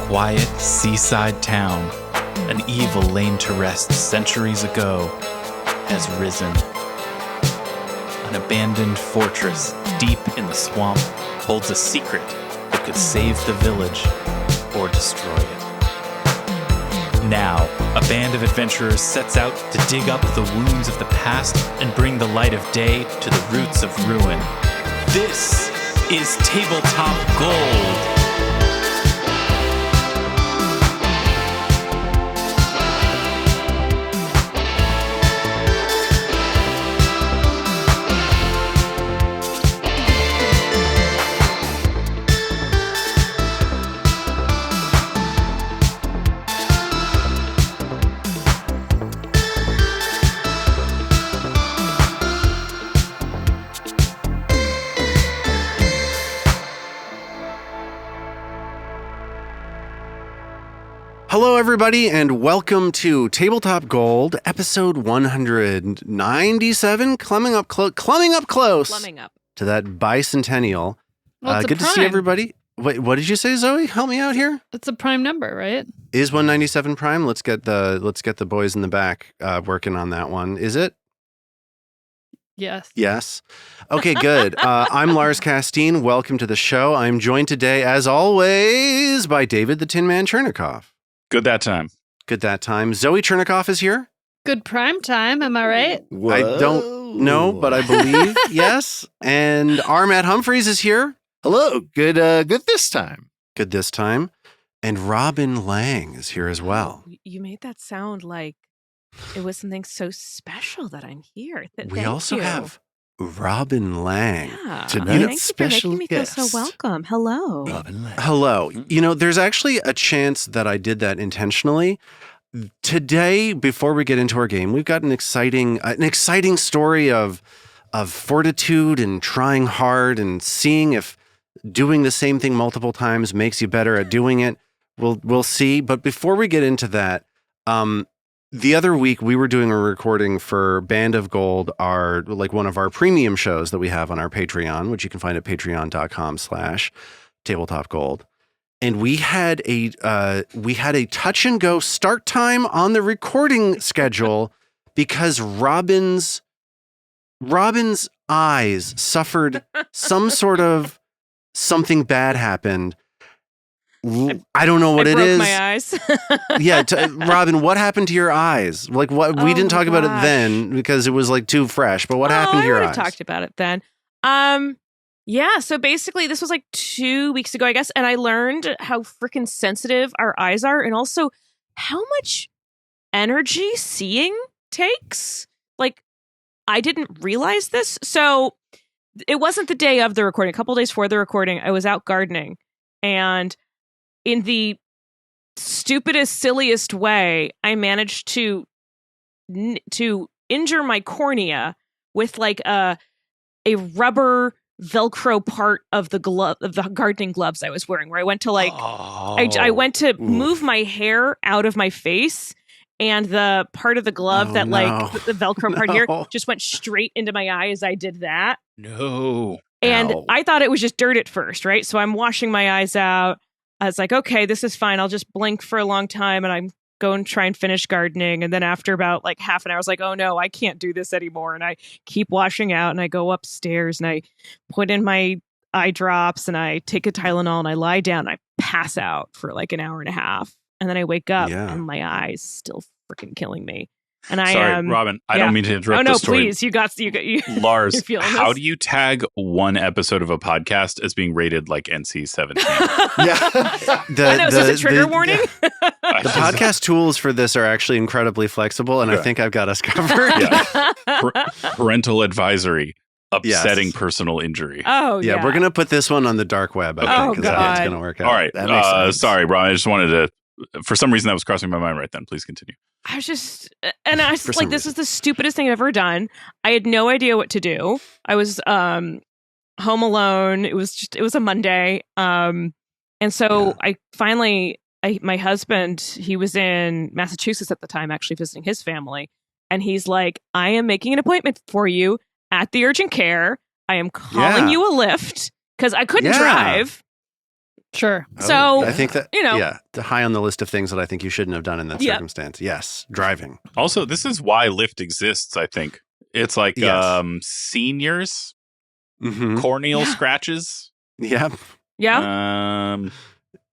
quiet seaside town, an evil laid to rest centuries ago, has risen. An abandoned fortress deep in the swamp holds a secret that could save the village or destroy it. Now, a band of adventurers sets out to dig up the wounds of the past and bring the light of day to the roots of ruin. This is Tabletop Gold. Hello, everybody, and welcome to Tabletop Gold, episode 197, climbing up close to that bicentennial. Well, good to see everybody. Wait, what did you say, Zoe? Help me out here. It's a prime number, right? Is 197 prime? Let's get the boys in the back working on that one. Is it? Yes. Yes. Okay, good. I'm Lars Casteen. Welcome to the show. I'm joined today, as always, by David the Tin Man Chernicoff. Good that time. Good that time. Zoe Chernicoff is here. Good prime time, am I right? Whoa. I don't know, but I believe yes. And our Matt Humphreys is here. Hello. Good this time. Good this time. And Robin Lange is here as well. You made that sound like it was something so special that I'm here. We also have Robin Lange. Yeah. Tonight's special special guest. Thank you for making me feel so welcome. Hello. Robin Lange. Hello. You know, there's actually a chance that I did that intentionally. Today, before we get into our game, we've got an exciting story of fortitude and trying hard and seeing if doing the same thing multiple times makes you better at doing it. We'll see. But before we get into that, the other week we were doing a recording for Band of Gold, one of our premium shows that we have on our Patreon, which you can find at patreon.com/tabletopgold. And we had a touch and go start time on the recording schedule because Robin's eyes suffered some sort of something bad happened. I don't know what it is. My eyes. Yeah, Robin, what happened to your eyes? Like, what? We didn't talk about it then because it was like too fresh. But what happened to your eyes? I talked about it then. Yeah. So basically, this was like 2 weeks ago, I guess, and I learned how freaking sensitive our eyes are, and also how much energy seeing takes. Like, I didn't realize this. So it wasn't the day of the recording. A couple days before the recording, I was out gardening, and in the stupidest, silliest way, I managed to injure my cornea with like a rubber Velcro part of the gardening gloves I was wearing. Where I went to I went to move my hair out of my face, and the part of the glove the Velcro part here just went straight into my eye as I did that. No. And I thought it was just dirt at first, right? So I'm washing my eyes out. I was like, okay, this is fine. I'll just blink for a long time and I'm going to try and finish gardening. And then after about like half an hour, I was like, oh no, I can't do this anymore. And I keep washing out and I go upstairs and I put in my eye drops and I take a Tylenol and I lie down and I pass out for like an hour and a half. And then I wake up and my eyes still freaking killing me. And Sorry, Robin, I don't mean to interrupt the story. Oh, no, please. You Lars, how this? do you tag one episode of a podcast as being rated like NC-17? Was it a trigger warning? The podcast tools for this are actually incredibly flexible, and I think I've got us covered. Yeah. Parental advisory. Upsetting personal injury. Oh, yeah. We're going to put this one on the dark web, I think, because that's going to work out. All right. That makes sense. Sorry, Brian. I just wanted to... For some reason, that was crossing my mind right then. Please continue. I was like, this is the stupidest thing I've ever done. I had no idea what to do. I was home alone. It was a Monday. And so I finally, my husband, he was in Massachusetts at the time, actually visiting his family. And he's like, I am making an appointment for you at the urgent care. I am calling you a lift because I couldn't drive. Sure. So, I think that, you the high on the list of things that I think you shouldn't have done in that Yep. circumstance. Yes, driving. Also, this is why Lyft exists, I think. It's like Yes. seniors, Mm-hmm. corneal Yeah. scratches, Yeah. yeah.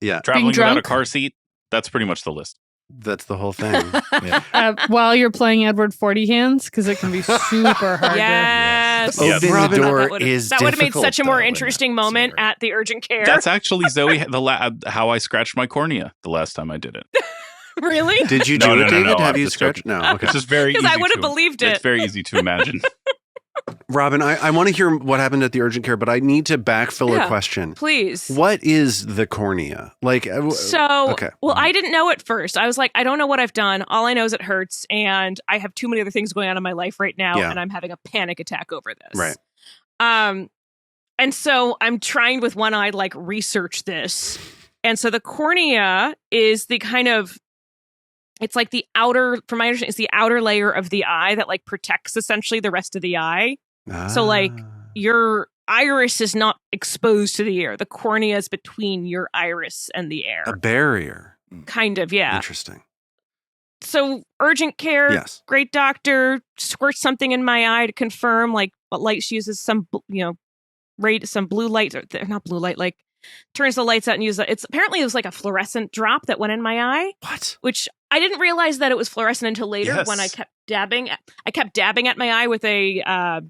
Yeah. traveling without a drunk? car seat. That's pretty much the list. That's the whole thing. While you're playing Edward 40 Hands, because it can be super hard. Yes. Yes. Opening Robin, the door that would've- is that would have made difficult, such a more though, in interesting that moment scenario. at the urgent care. That's actually Zoe, how I scratched my cornea the last time I did it. Really? Did you No, do no, it, no, David? no, Have I'm you just scratched? joking. No. Okay. It's just very easy. Because I would have to- believed it. It's very easy to imagine. Robin, I want to hear what happened at the urgent care, but I need to backfill a Yeah. question. Please. What is the cornea? Like, So, okay. well, I didn't know at first. I was like, I don't know what I've done. All I know is it hurts, and I have too many other things going on in my life right now, Yeah. and I'm having a panic attack over this. Right. And so I'm trying with one eye to like research this, and so the cornea is the kind of, it's like the outer, from my understanding, it's the outer layer of the eye that like protects essentially the rest of the eye. So, like, your iris is not exposed to the air. The cornea is between your iris and the air. A barrier. Kind of, yeah. Interesting. So urgent care, Yes. great doctor, squirts something in my eye to confirm like what light she uses, some, some blue light, or not blue light, like turns the lights out and uses it. It was like a fluorescent drop that went in my eye, What? which I didn't realize that it was fluorescent until later Yes. when I kept dabbing. I kept dabbing at my eye with a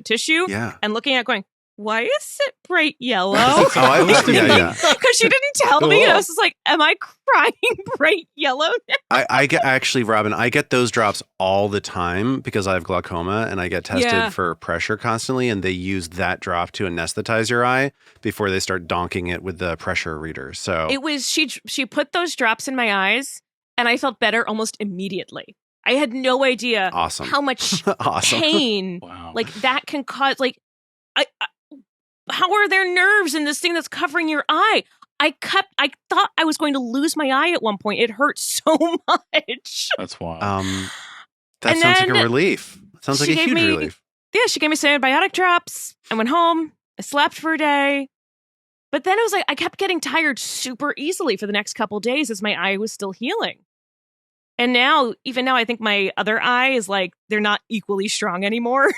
tissue Yeah. and looking at it going, why is it bright yellow? Oh, I was. Yeah. Because she didn't tell me. And I was just like, am I crying bright yellow now? I get actually, Robin. I get those drops all the time because I have glaucoma and I get tested Yeah. for pressure constantly, and they use that drop to anesthetize your eye before they start donking it with the pressure reader. So It was, she put those drops in my eyes and I felt better almost immediately. I had no idea awesome. how much Awesome. pain Wow. like that can cause. Like, how are there nerves in this thing that's covering your eye? I thought I was going to lose my eye at one point. It hurt so much. That's wild. That And sounds like a then relief. Sounds like she a gave huge me- relief. Yeah, she gave me some antibiotic drops. I went home. I slept for a day. But then it was like I kept getting tired super easily for the next couple days as my eye was still healing. And even now, I think my other eye is like, they're not equally strong anymore.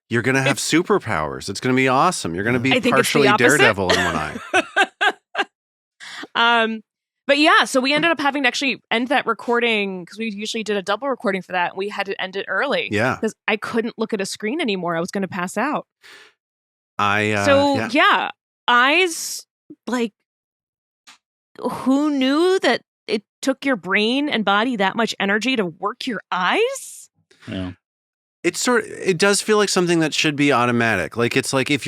You're going to have superpowers. It's going to be awesome. You're going to be I think it's the partially opposite. Daredevil in one eye. But yeah, so we ended up having to actually end that recording because we usually did a double recording for that. And we had to end it early Yeah. because I couldn't look at a screen anymore. I was going to pass out. Yeah. Eyes, like, who knew that it took your brain and body that much energy to work your eyes? Yeah. It does feel like something that should be automatic. Like it's like if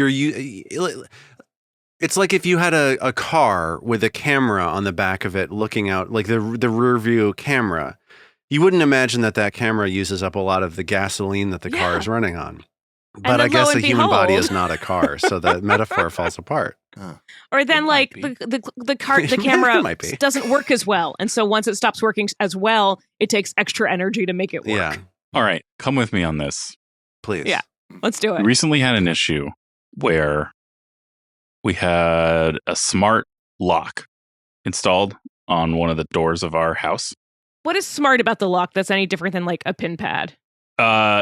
it's like if you had a car with a camera on the back of it looking out, like the rear view camera. You wouldn't imagine that camera uses up a lot of the gasoline that the car Yeah. is running on. But then I guess lo a and human body behold- is not a car, so the metaphor falls apart. Or then, It like, might be. the It camera might be. doesn't work as well. And so once it stops working as well, it takes extra energy to make it work. Yeah, All right, come with me on this. please. Yeah. Let's do We it. recently had an issue where we had a smart lock installed on one of the doors of our house. What is smart about the lock that's any different than like a pin pad?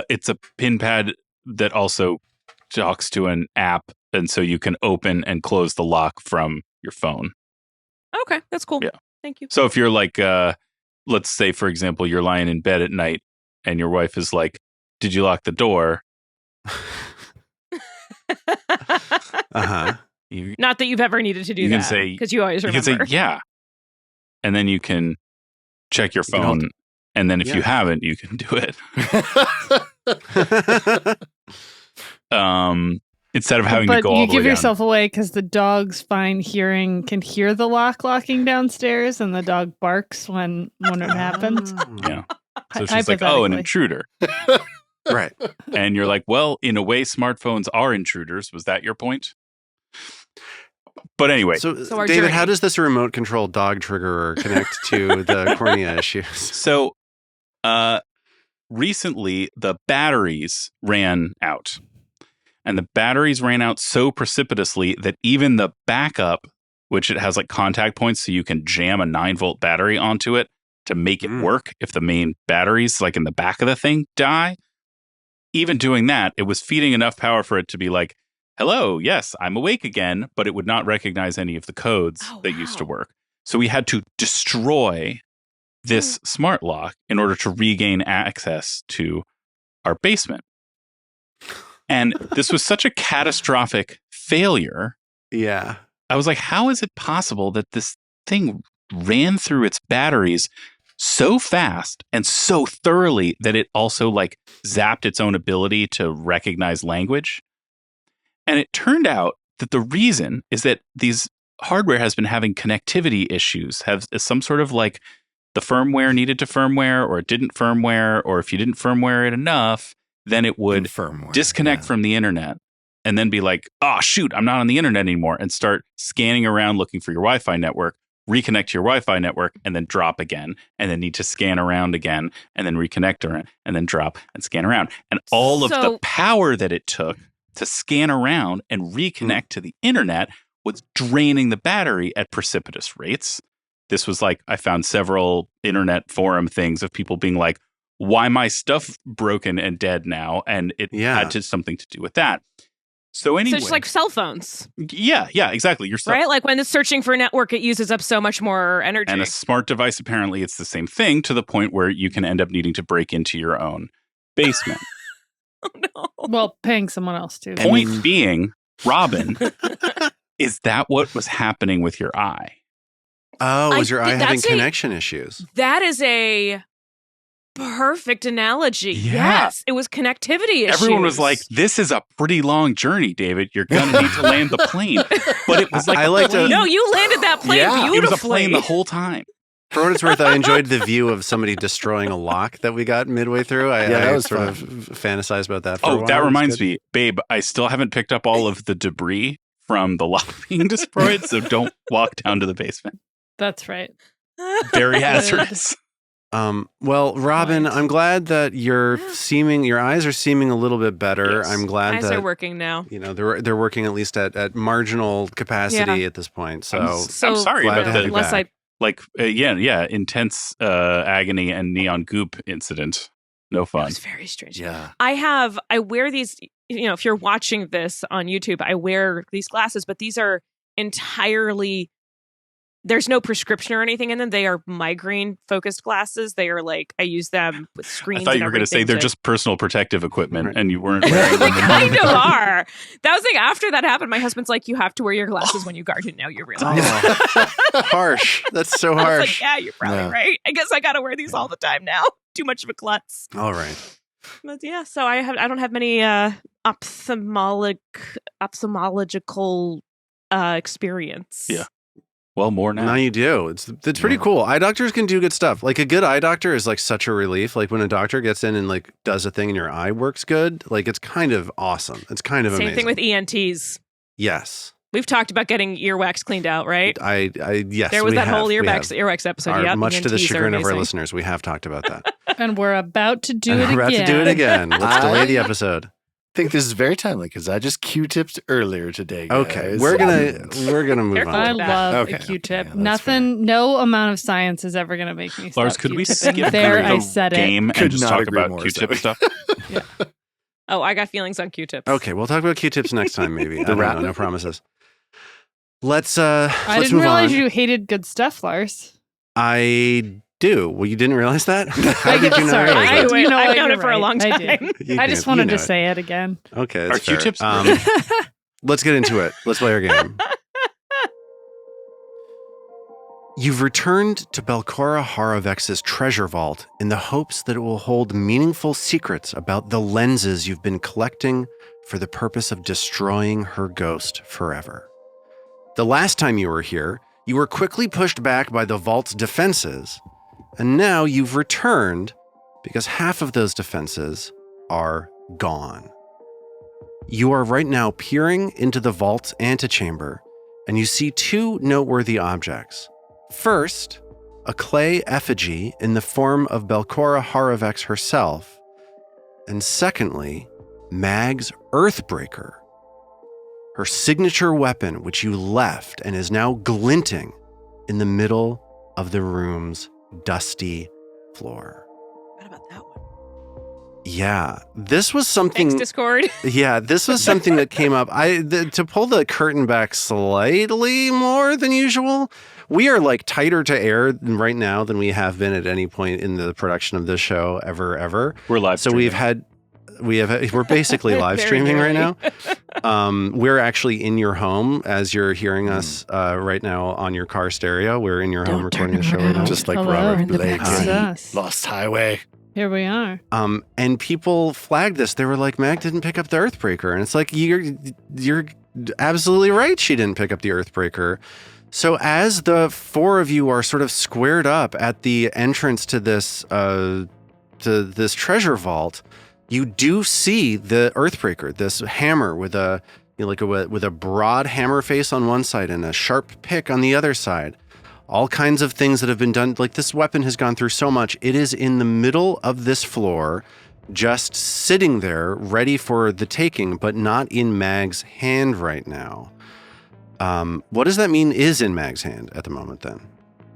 It's a pin pad that also talks to an app, and so you can open and close the lock from your phone. Okay, that's cool. Yeah. Thank you. So if you're like, let's say, for example, you're lying in bed at night and your wife is like, "Did you lock the door?" Uh-huh. You, Not that you've ever needed to do You can that. say- Because you always you remember. can say, "Yeah," and then you can check your You can hold phone, and then if Yeah. you haven't, you can do it. Instead of having to But go all you the give way yourself away because the dog's fine hearing can hear the lock locking downstairs, and the dog barks when it happens. down. Yeah. So she's like, "Oh, an Hypothetically. intruder," Right. and you're like, "Well, in a way, smartphones are intruders." Was that your point? But anyway, So our David, how journey. does this remote control dog triggerer connect to the cornea issues? So, recently the batteries ran out, and the batteries ran out so precipitously that even the backup which it has like contact points so you can jam a 9-volt battery onto it to make it work if the main batteries like in the back of the thing die. Even doing that, it was feeding enough power for it to be like, hello, yes, I'm awake again, but it would not recognize any of the codes that used to work. So we had to destroy this smart lock in order to regain access to our basement. And this was such a catastrophic failure. Yeah. I was like, how is it possible that this thing ran through its batteries so fast and so thoroughly that it also like zapped its own ability to recognize language? And it turned out that the reason is that these hardware has been having connectivity issues, have some sort of like the firmware needed to firmware, or it didn't firmware, or if you didn't firmware it enough, then it would disconnect from the internet and then be like, oh, shoot, I'm not on the internet anymore, and start scanning around looking for your Wi-Fi network, reconnect to your Wi-Fi network, and then drop again, and then need to scan around again, and then reconnect around, and then drop and scan around. And all of the power that it took to scan around and reconnect to the internet was draining the battery at precipitous rates. This was like, I found several internet forum things of people being like, why my stuff broken and dead now? And it had something to do with that. So anyway. So it's like cell phones. Yeah, exactly. Your right? Like when it's searching for a network, it uses up so much more energy. And a smart device, apparently it's the same thing, to the point where you can end up needing to break into your own basement. Oh, no. Well, paying someone else too. Point being, Robin, is that what was happening with your eye? Oh, was your eye having connection issues? That is a perfect analogy. Yeah. Yes, it was connectivity issues. Everyone was like, this is a pretty long journey, David. You're going to need to land the plane. But it was like, no, you landed that plane beautifully. It was a plane the whole time. For what it's worth, I enjoyed the view of somebody destroying a lock that we got midway through. I was sort of fantasized about that for a while. That reminds me, babe, I still haven't picked up all of the debris from the lock being destroyed, so don't walk down to the basement. That's right. Very hazardous. Well, Robin, I'm glad that your eyes are seeming a little bit better. Yes. I'm glad eyes that are working now. You know, they're working at least at marginal capacity at this point. So I'm sorry about that. Intense agony and neon goop incident. No fun. It's very strange. Yeah. I wear these, if you're watching this on YouTube, I wear these glasses, but these are entirely, there's no prescription or anything in them. They are migraine focused glasses. They are like, I use them with screens. I thought you were going to say they're just personal protective equipment and you weren't wearing them. They kind of are. That was like after that happened, my husband's like, you have to wear your glasses when you garden now. You realize. Harsh. That's so harsh. I was like, yeah, you're probably right. I guess I got to wear these all the time now. Too much of a klutz. All right. But yeah, so I don't have many ophthalmological experience. Yeah. Well, more now. Now you do. It's pretty cool. Eye doctors can do good stuff. Like a good eye doctor is like such a relief. Like when a doctor gets in and like does a thing and your eye works good, like it's kind of awesome. It's kind of amazing. Same thing with ENTs. Yes. We've talked about getting earwax cleaned out, right? Yes. There was that whole earwax episode. Much to the chagrin of our listeners, we have talked about that. And we're about to do it again. We're about to do it again. Let's delay the episode. I think this is very timely because I just Q-tipped earlier today, guys. Okay, we're gonna move on. I love a Q-tip. Yeah, nothing, no amount of science is ever gonna make me stop. Lars, could we Q-tipping. skip there? the I said game it. and just talk about Q-tip stuff? Yeah. Oh, I got feelings on Q-tips. Okay, we'll talk about Q-tips next time, maybe. I don't know, no promises. Let's I didn't move realize on. you hated good stuff, Lars. I do. Well, you didn't realize that? How did you not Sorry, realize that? I've known it for a long time. I just wanted to say it again. Okay, Are that's fair. Q-tips? Let's get into it. Let's play our game. You've returned to Belcora Harovex's treasure vault in the hopes that it will hold meaningful secrets about the lenses you've been collecting for the purpose of destroying her ghost forever. The last time you were here, you were quickly pushed back by the vault's defenses, and now you've returned because half of those defenses are gone. You are right now peering into the vault's antechamber, and you see two noteworthy objects. First, a clay effigy in the form of Belcora Harovex herself, and secondly, Mag's Earthbreaker. her signature weapon, which you left and is now glinting in the middle of the room's dusty floor. What about that one? Yeah, this was something. Thanks, Discord. Yeah, this was something that came up. To pull the curtain back slightly more than usual, we are like tighter to air right now than we have been at any point in the production of this show ever. We're live. So streaming. we're basically live Very streaming right now. nearly. We're actually in your home as you're hearing us right now on your car stereo. We're in your home Don't turn recording the show right now. around. Just like Hello. Robert The Blake backseat. in Us. Lost Highway. Here we are. And people flagged this. They were like, Mag didn't pick up the Earthbreaker. And it's like, you're absolutely right. She didn't pick up the Earthbreaker. So as the four of you are sort of squared up at the entrance to this treasure vault, you do see the Earthbreaker, this hammer with a with a broad hammer face on one side and a sharp pick on the other side. All kinds of things that have been done. Like, this weapon has gone through so much. It is in the middle of this floor, just sitting there, ready for the taking, but not in Mag's hand right now. What does that mean is in Mag's hand at the moment then?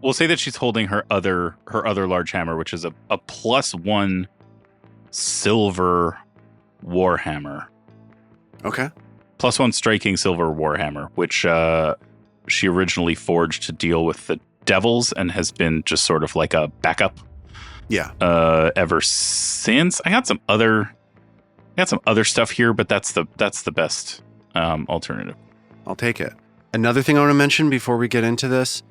We'll say that she's holding her other large hammer, which is a +1 silver warhammer. Okay. +1 striking silver warhammer, which she originally forged to deal with the devils and has been just sort of like a backup. Yeah. Ever since. I got some other stuff here, but that's the best alternative. I'll take it. Another thing I want to mention before we get into this,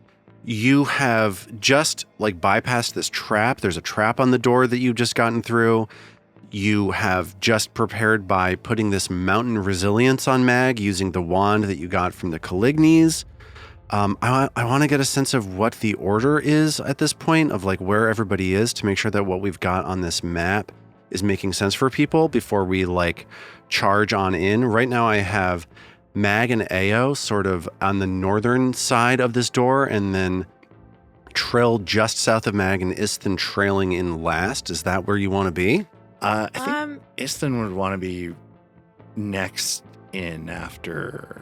you have just like bypassed this trap. There's a trap on the door that you've just gotten through. You have just prepared by putting this mountain resilience on Mag using the wand that you got from the Calignes. I want to get a sense of what the order is at this point of like where everybody is to make sure that what we've got on this map is making sense for people before we like charge on in. Right now I have Mag and Ao sort of on the northern side of this door, and then Trill just south of Mag and Iston trailing in last. Is that where you want to be? I think Iston would want to be next in after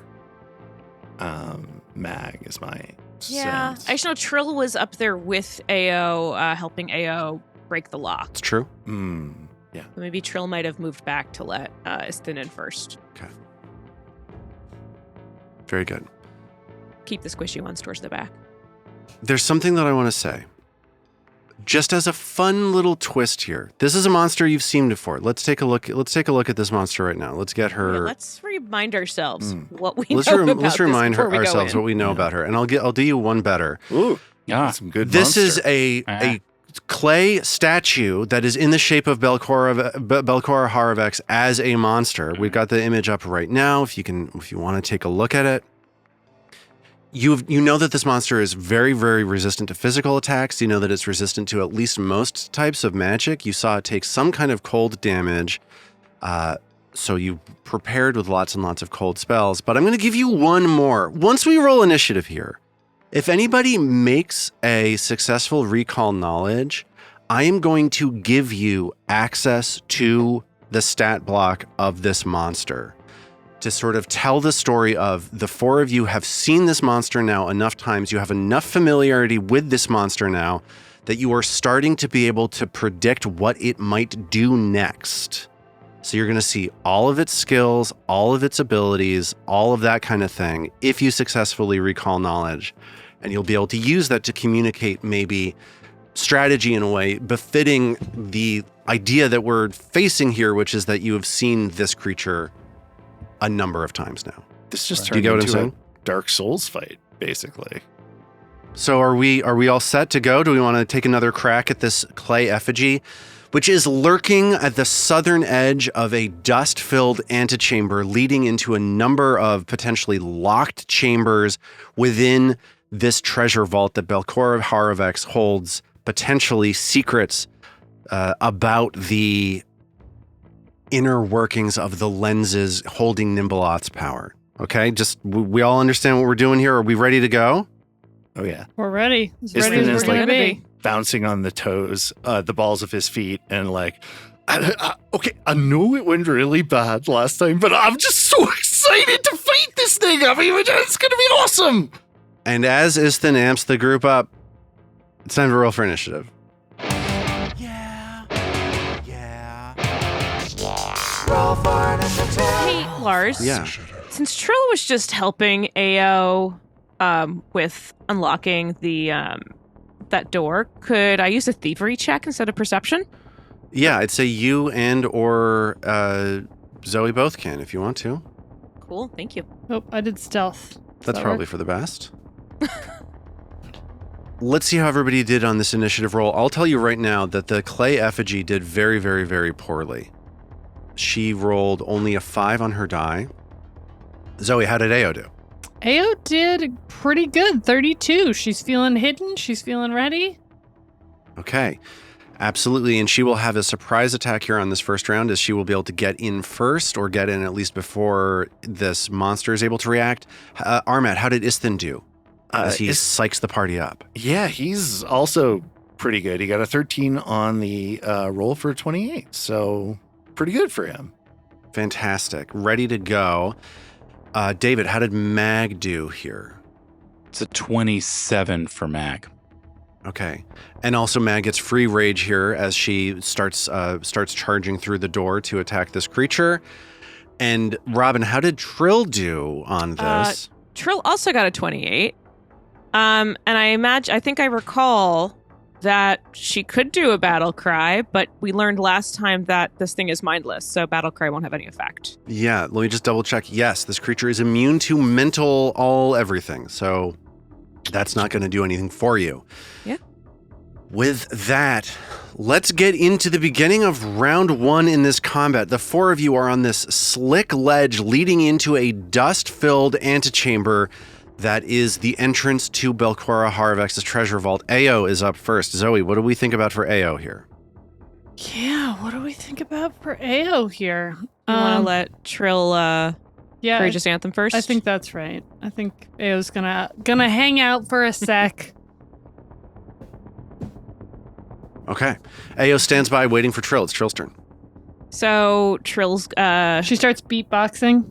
Mag is my Yeah. sense. I just know Trill was up there with AO, helping AO break the lock. It's true. Yeah. So maybe Trill might have moved back to let Istin in first. Very good. Keep the squishy ones towards the back. There's something that I want to say. Just as a fun little twist here. This is a monster you've seen before. Let's take a look at this monster right now. Let's get her. Yeah, let's remind ourselves what we Let's know about let's this remind before we go ourselves in. what we know about her. And I'll do you one better. Ooh, Yeah. some good. This is monster. a clay statue that is in the shape of Belcora Haravex as a monster. We've got the image up right now. If you want to take a look at it. You know that this monster is very, very resistant to physical attacks. You know that it's resistant to at least most types of magic. You saw it take some kind of cold damage. So you prepared with lots and lots of cold spells. But I'm going to give you one more. Once we roll initiative here, if anybody makes a successful recall knowledge, I am going to give you access to the stat block of this monster, to sort of tell the story of the four of you have seen this monster now enough times. You have enough familiarity with this monster now that you are starting to be able to predict what it might do next. So you're going to see all of its skills, all of its abilities, all of that kind of thing if you successfully recall knowledge. And you'll be able to use that to communicate maybe strategy in a way befitting the idea that we're facing here, which is that you have seen this creature a number of times now. This just Do you turned get what I'm into saying? a Dark Souls fight, basically. So are we all set to go? Do we want to take another crack at this clay effigy, which is lurking at the southern edge of a dust-filled antechamber leading into a number of potentially locked chambers within this treasure vault that Belcora Haravex holds potentially secrets about the inner workings of the lenses holding Nimbleot's power. Okay, just we all understand what we're doing here. Are we ready to go? Oh yeah, We're ready. As Isn't ready as it we're like- going to Gonna be. be. bouncing on the toes, the balls of his feet, and like, okay, I know it went really bad last time, but I'm just so excited. excited to fight this thing. I mean, it's going to be awesome. And as Isthin amps the group up, it's time to roll for initiative. Yeah. Roll for initiative. Hey, Lars. Yeah. Since Trill was just helping AO with unlocking the that door, could I use a thievery check instead of perception? Yeah, I'd say you and or Zoe both can if you want to. Cool, thank you. Oh, I did stealth. That's probably for the best. Let's see how everybody did on this initiative roll. I'll tell you right now that the clay effigy did very, very, very poorly. She rolled only a 5 on her die. Zoe, how did Ao do? Ao did pretty good, 32. She's feeling hidden. She's feeling ready. Okay, absolutely. And she will have a surprise attack here on this first round, as she will be able to get in first or get in at least before this monster is able to react. Armat, how did Isthin do? As he psychs the party up. Yeah, he's also pretty good. He got a 13 on the roll for 28, so pretty good for him. Fantastic. Ready to go. David, how did Mag do here? It's a 27 for Mag. Okay. And also Mag gets free rage here as she starts charging through the door to attack this creature. And Robin, how did Trill do on this? Trill also got a 28. And I think I recall that she could do a battle cry, but we learned last time that this thing is mindless, so battle cry won't have any effect. Yeah, let me just double check. Yes, this creature is immune to mental everything, so that's not going to do anything for you. Yeah. With that, let's get into the beginning of round 1 in this combat. The 4 of you are on this slick ledge leading into a dust-filled antechamber that is the entrance to Belcora Harvex's treasure vault. Ao is up first. Zoe, what do we think about for Ao here? Yeah, what do we think about for Ao here? You want to let Trill yeah, Courageous Anthem first? I think that's right. I think Ao's gonna hang out for a sec. Okay. Ao stands by waiting for Trill. It's Trill's turn. So Trill's She starts beatboxing.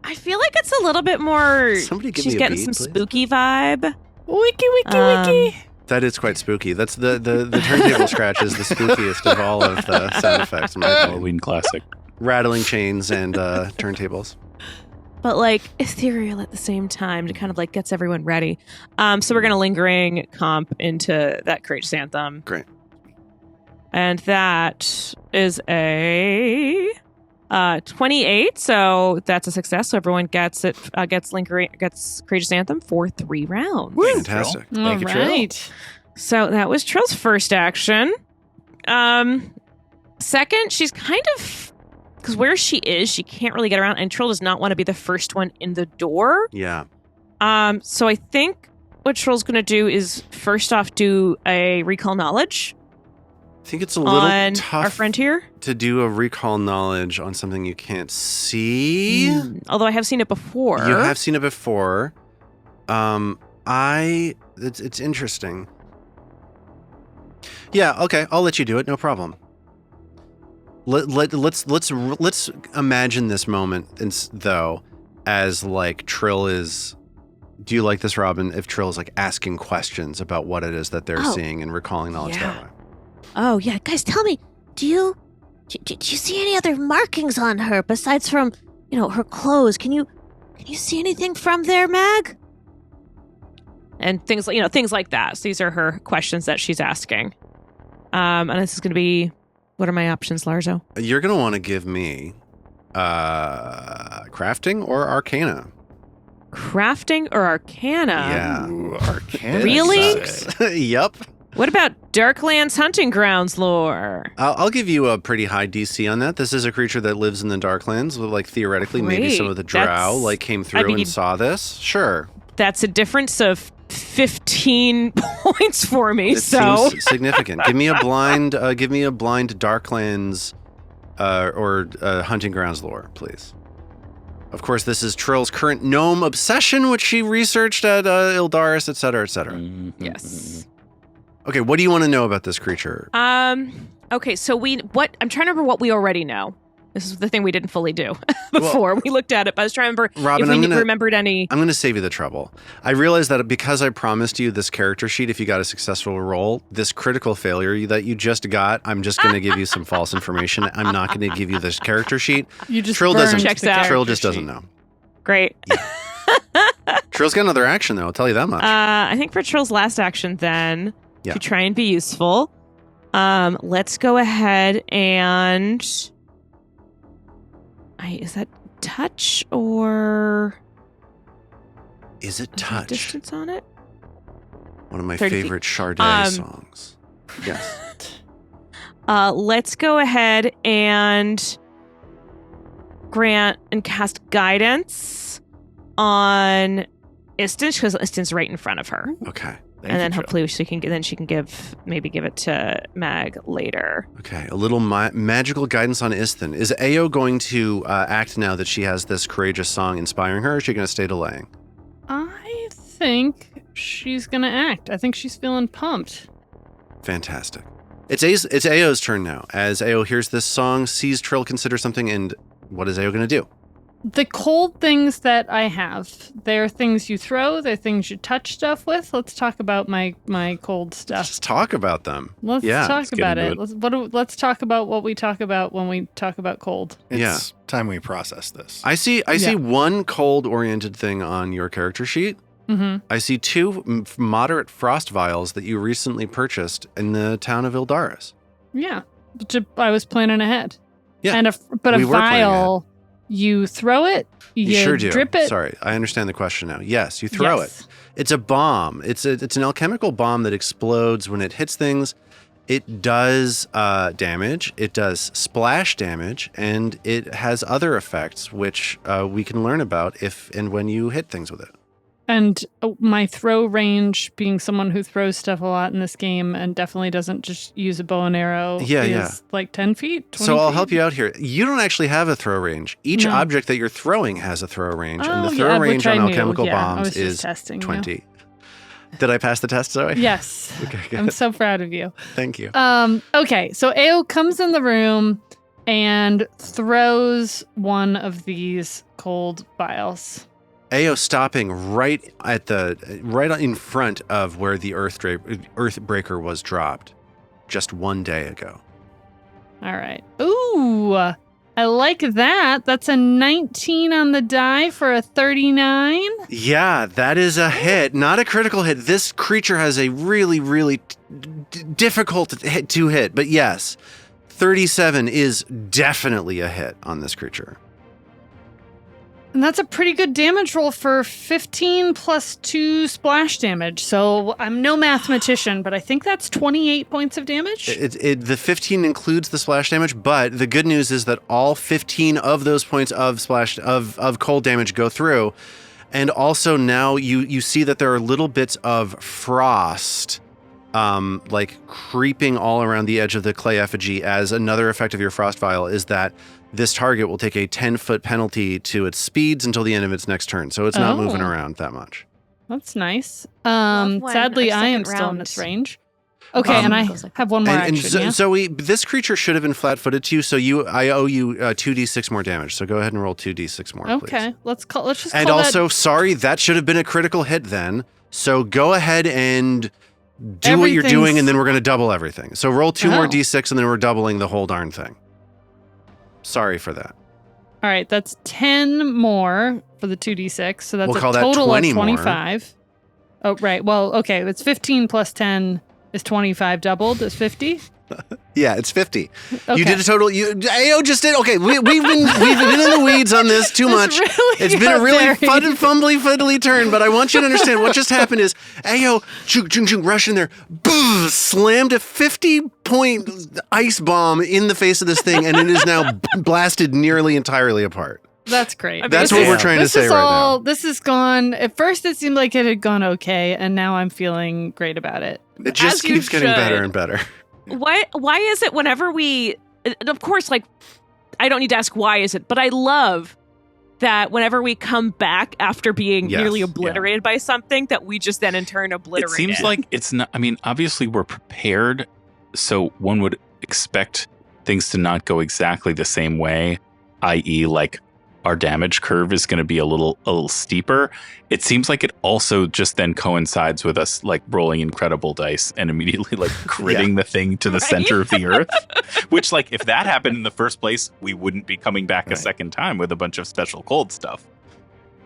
I feel like it's a little bit more. Somebody give she's me a getting beat, some please. spooky vibe. Wiki, wiki. That is quite spooky. That's the turntable scratch is the spookiest of all of the sound effects in my opinion. Halloween classic. Rattling chains and turntables. But like ethereal at the same time to kind of like gets everyone ready. So we're gonna lingering comp into that Courageous Anthem. Great. And that is a 28, so that's a success. So everyone gets Courageous Anthem for 3 rounds. Fantastic. All Thank you, Trill. right. So that was Trill's first action. Second, she's kind of, because where she is, she can't really get around, and Trill does not want to be the first one in the door. Yeah. So I think what Trill's going to do is first off do a recall knowledge I think it's a little on tough our friend here. to do a recall knowledge on something you can't see. Although I have seen it before. You have seen it before. It's interesting. Yeah, okay, I'll let you do it, no problem. Let's imagine this moment though as like Trill is. Do you like this, Robin? If Trill is like asking questions about what it is that they're seeing and recalling knowledge that way. Oh, yeah. Guys, tell me, do you see any other markings on her besides from, her clothes? Can you see anything from there, Mag? And things like that. So these are her questions that she's asking. And this is going to be, what are my options, Larzo? You're going to want to give me crafting or arcana. Crafting or arcana? Yeah. Ooh, Arcana. Really? Yep. What about Darklands Hunting Grounds lore? I'll give you a pretty high DC on that. This is a creature that lives in the Darklands. Like theoretically, maybe some of the drow That's- came through and saw this. Sure, That's a difference of 15 points for me. it So seems significant. Give me a blind. Give me a blind Darklands or Hunting Grounds lore, please. Of course, this is Trill's current gnome obsession, which she researched at Ildaris, et cetera, et cetera. yes. Okay, what do you want to know about this creature? Okay, so I'm trying to remember what we already know. This is the thing we didn't fully do before we looked at it. But I was trying to remember Robin, if we remembered any. I'm going to save you the trouble. I realized that because I promised you this character sheet, if you got a successful roll, this critical failure that you just got, I'm just going to give you some false information. I'm not going to give you this character sheet. You just Trill burned doesn't. the Checks out. character Trill just sheet. doesn't know. Great. Trill's got another action though. I'll tell you that much. I think for Trill's last action, then Yeah. to try and be useful, let's go ahead and. Is that touch or Is it is there touch? distance on it? One of my 30 feet. favorite Sade songs. Yes. Let's go ahead and grant and cast guidance on Istance because Istance's right in front of her, Okay. and then hopefully she can give it to Mag later. Okay. A little magical guidance on Isthan. Is Ao going to act now that she has this courageous song inspiring her, or is she going to stay delaying? I think she's gonna act. I think she's feeling pumped. Fantastic. It's Ao's turn now. As Ao hears this song, sees Trill consider something, and what is Ao going to do? The cold things that I have, they're things you throw, they're things you touch stuff with. Let's talk about my cold stuff. Just talk about them. Let's yeah. talk get about into it. Let's talk about what we talk about when we talk about cold. It's time we process this. I see one cold-oriented thing on your character sheet. Mm-hmm. I see two moderate frost vials that you recently purchased in the town of Ildaris. Yeah, I was planning ahead. Yeah, and but a we were planning vial, you throw it, you sure do. drip it. Sorry, I understand the question now. Yes, you throw Yes. it. It's a bomb. It's an alchemical bomb that explodes when it hits things. It does damage. It does splash damage, and it has other effects which we can learn about if and when you hit things with it. And my throw range, being someone who throws stuff a lot in this game and definitely doesn't just use a bow and arrow, is like 10 feet, 20 So I'll feet? help you out here. You don't actually have a throw range. Each No. object that you're throwing has a throw range, and the Oh, throw yeah, range which I on knew. alchemical Yeah, I bombs was just is testing you. 20. Did I pass the test, Zoe? Yes. Okay, good. I'm so proud of you. Thank you. Okay, so Ao comes in the room and throws one of these cold vials. Ao stopping right in front of where the Earthbreaker was dropped just one day ago. All right. Ooh, I like that. That's a 19 on the die for a 39. Yeah, that is a hit. Not a critical hit. This creature has a really, really difficult hit to hit. But yes, 37 is definitely a hit on this creature. And that's a pretty good damage roll for 15 plus 2 splash damage. So I'm no mathematician, but I think that's 28 points of damage. The 15 includes the splash damage, but the good news is that all 15 of those points of cold damage go through. And also now you see that there are little bits of frost like creeping all around the edge of the clay effigy, as another effect of your frost vial is that this target will take a 10-foot penalty to its speeds until the end of its next turn. So it's not moving around that much. That's nice. Love when Sadly, our I am second still in round its range. Okay, and I have one more action, yeah? Zoe, this creature should have been flat-footed to you, so I owe you 2d6 more damage. So go ahead and roll 2d6 more, please. Okay, let's just call And that... also, sorry, that should have been a critical hit then. So go ahead and do what you're doing, and then we're going to double everything. So roll 2 more d6, and then we're doubling the whole darn thing. Sorry for that. All right, that's 10 more for the 2d6, so that's We'll a call that total 20 of more. 25. Oh, right. Well, okay, it's 15 plus 10 is 25 doubled. Is 50? Yeah, it's 50. Okay. You did a total. Ao just did. Okay, we've been in the weeds on this too much. It's been a really fumbly fiddly turn, but I want you to understand what just happened is Ao rush in there, boom, slammed a 50-point ice bomb in the face of this thing, and it is now blasted nearly entirely apart. That's great. That's what we're trying to say right now. This has gone. At first, it seemed like it had gone okay, and now I'm feeling great about it. It just As you keeps getting should. better and better. Why is it whenever we, of course, like, I don't need to ask why is it, but I love that whenever we come back after being nearly obliterated by something, that we just then in turn obliterate it. Seems like it's not, I mean, obviously we're prepared, so one would expect things to not go exactly the same way, i.e., like our damage curve is going to be a little steeper. It seems like it also just then coincides with us like rolling incredible dice and immediately like critting the thing to the center of the earth. Which, like, if that happened in the first place, we wouldn't be coming back a second time with a bunch of special cold stuff.